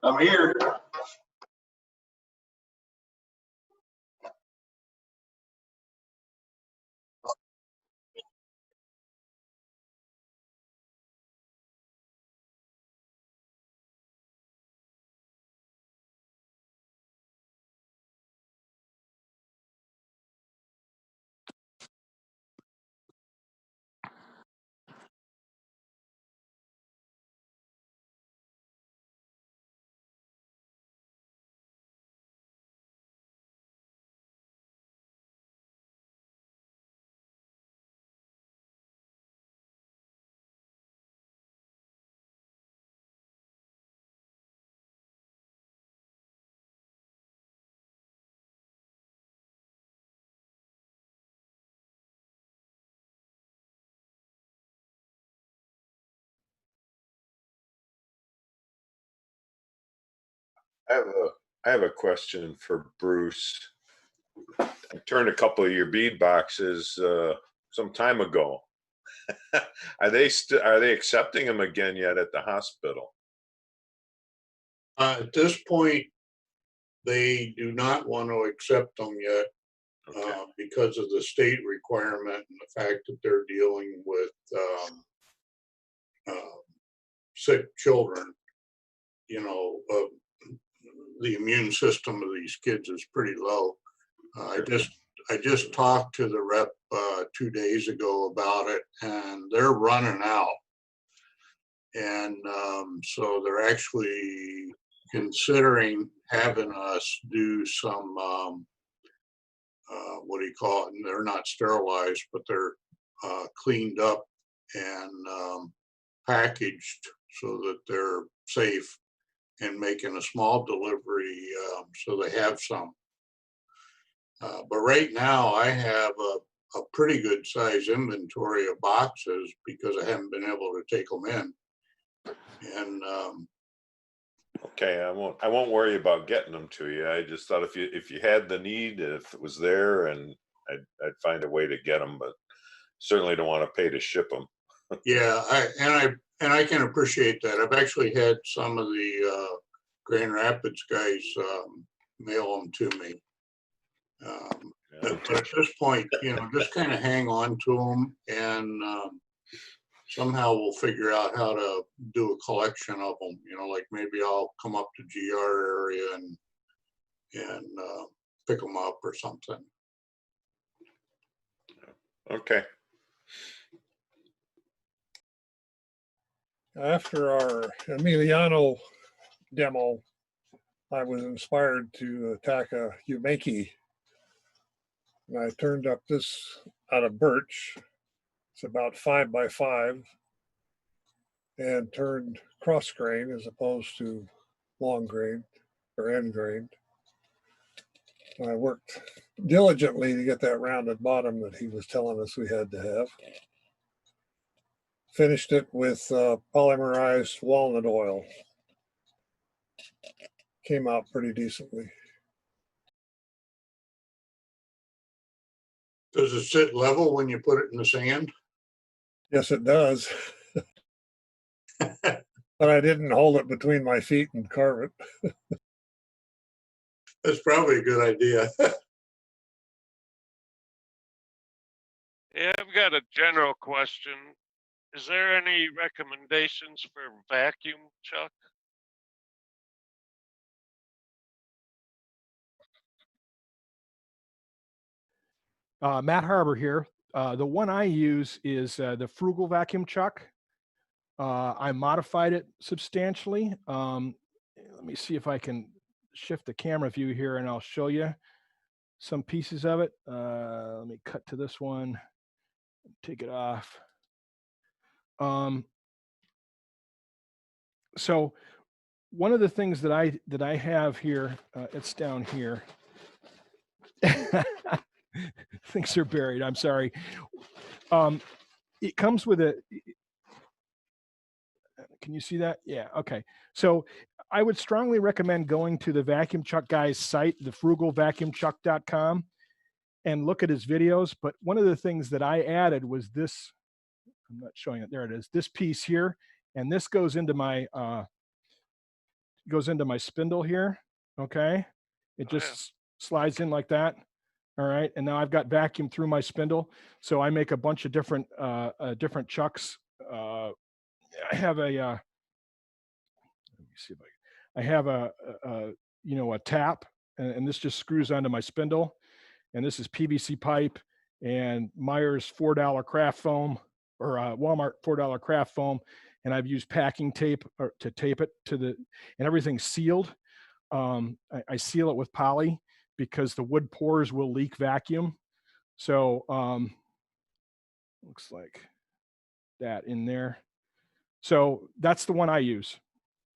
I'm here. I have a question for Bruce. I turned a couple of your bead boxes some time ago. Are they accepting them again yet at the hospital? At this point, they do not want to accept them yet because of the state requirement and the fact that they're dealing with sick children. You know, the immune system of these kids is pretty low. I just talked to the rep 2 days ago about it, and they're running out. And so they're actually considering having us do some, what do you call it? And they're not sterilized, but they're cleaned up and packaged so that they're safe, and making a small delivery so they have some. But right now I have a pretty good size inventory of boxes because I haven't been able to take them in. And okay, I won't worry about getting them to you. I just thought if you had the need, if it was there, and I'd find a way to get them, but certainly don't want to pay to ship them. yeah, I can appreciate that. I've actually had some of the Grand Rapids guys mail them to me. But at this point, you know, just kind of hang on to them, and somehow we'll figure out how to do a collection of them. You know, like maybe I'll come up to GR area and pick them up or something. Okay. After our Emiliano demo, I was inspired to attack a Umeki. And I turned up this out of birch. It's about 5 by 5, and turned cross grain as opposed to long grain or end grain. I worked diligently to get that rounded bottom that he was telling us we had to have. Finished it with polymerized walnut oil. Came out pretty decently. Does it sit level when you put it in the sand? Yes, it does. But I didn't hold it between my feet and carve it. That's probably a good idea. Yeah, I've got a general question. Is there any recommendations for vacuum chuck? Matt Harber here. The one I use is the Frugal vacuum chuck. I modified it substantially. Let me see if I can shift the camera view here and I'll show you some pieces of it. Let me cut to this one, take it off. So one of the things that I have here, it's down here. Things are buried. I'm sorry. It comes with a. Can you see that? Yeah. Okay. So I would strongly recommend going to the Vacuum Chuck guy's site, thefrugalvacuumchuck.com, and look at his videos. But one of the things that I added was this. I'm not showing it. There it is. This piece here, and this goes into my goes into my spindle here. Okay. It Oh, yeah. just slides in like that. All right. And now I've got vacuum through my spindle. So I make a bunch of different different chucks. I have a let me see if I have a you know, a tap, and this just screws onto my spindle. And this is PVC pipe and Myers $4 craft foam, or Walmart $4 craft foam. And I've used packing tape to tape it to the, and everything's sealed. I seal it with poly because the wood pores will leak vacuum. So looks like that in there. So that's the one I use.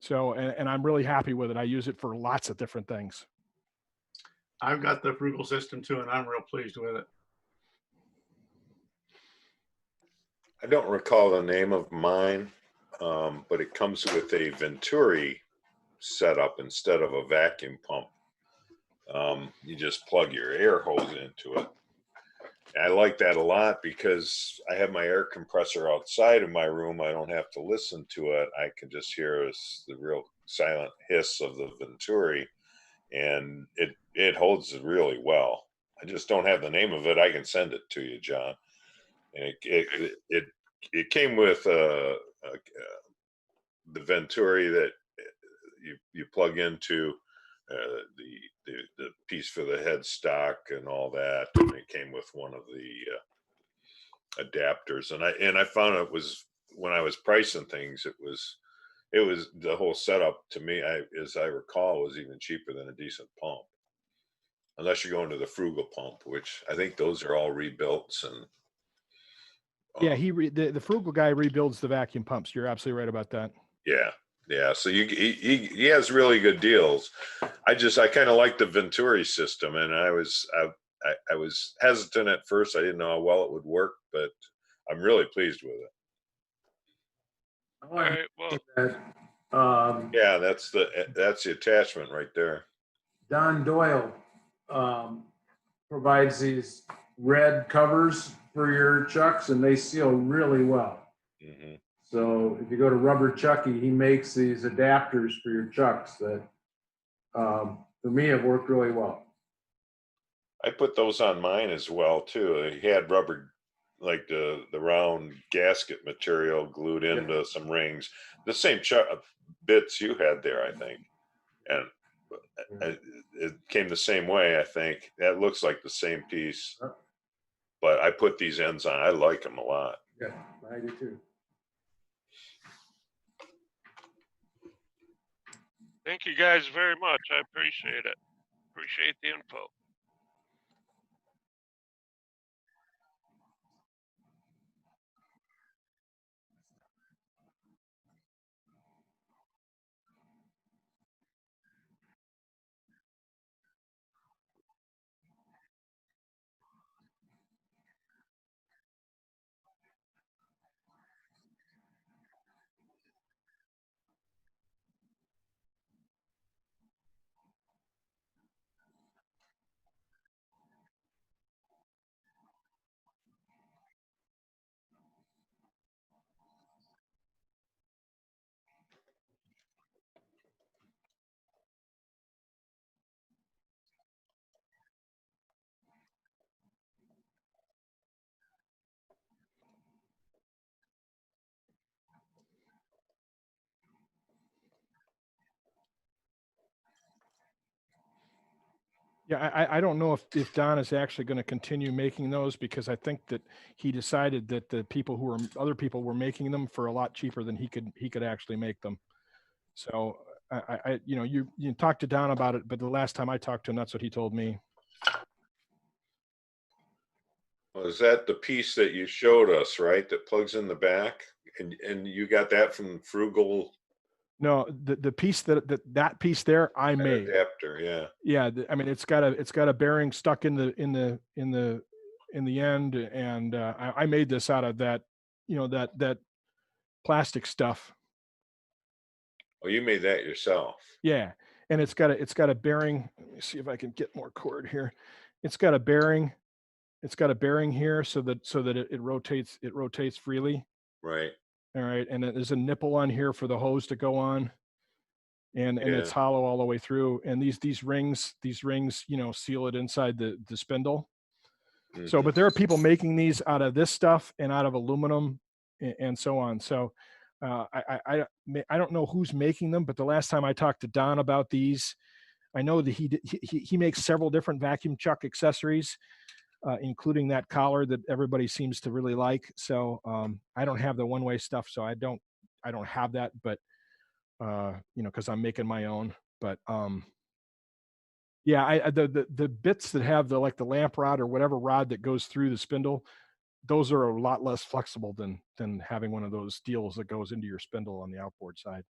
So, and I'm really happy with it. I use it for lots of different things. I've got the frugal system too, and I'm real pleased with it. I don't recall the name of mine, but it comes with a Venturi setup instead of a vacuum pump. You just plug your air hose into it. And I like that a lot because I have my air compressor outside of my room. I don't have to listen to it. I can just hear the real silent hiss of the Venturi, and it holds it really well. I just don't have the name of it. I can send it to you, John. And it came with the Venturi that you plug into the piece for the headstock and all that, and it came with one of the adapters. And I found it was, when I was pricing things, it was the whole setup to me, as I recall, was even cheaper than a decent pump, unless you're going to the frugal pump, which I think those are all rebuilts. And Yeah, the frugal guy rebuilds the vacuum pumps. You're absolutely right about that. yeah. So he has really good deals. I kind of like the Venturi system, and I was hesitant at first. I didn't know how well it would work, but I'm really pleased with it. All right. Well, Yeah, that's the attachment right there. Don Doyle provides these red covers for your chucks, and they seal really well. Mm-hmm. So if you go to Rubber Chucky, he makes these adapters for your chucks that, for me, have worked really well. I put those on mine as well too. He had rubber, like the round gasket material glued into some rings, the same bits you had there, I think, and it came the same way. I think that looks like the same piece, but I put these ends on. I like them a lot. Yeah, I do too. thank you guys very much. I appreciate it. Appreciate the info. Yeah, I don't know if Don is actually going to continue making those, because I think that he decided that other people were making them for a lot cheaper than he could actually make them. So you talked to Don about it, but the last time I talked to him, that's what he told me. Well, is that the piece that you showed us, right? That plugs in the back, and you got that from Frugal? No, the piece that piece there I made. Adapter, yeah. Yeah, I mean it's got a bearing stuck in the end, and I made this out of that, that plastic stuff. Oh, you made that yourself? Yeah, and it's got a bearing. Let me see if I can get more cord here. It's got a bearing. It's got a bearing here so that it rotates freely. Right. All right, and there's a nipple on here for the hose to go on. and it's Yeah. hollow all the way through. And these rings, you know, seal it inside the spindle. So, Mhm. but there are people making these out of this stuff and out of aluminum and so on. So I don't know who's making them, but the last time I talked to Don about these, I know that he makes several different vacuum chuck accessories, including that collar that everybody seems to really like. So I don't have the one-way stuff, so I don't have that, but you know, because I'm making my own. But yeah, the bits that have the like the lamp rod or whatever rod that goes through the spindle, those are a lot less flexible than having one of those deals that goes into your spindle on the outboard side.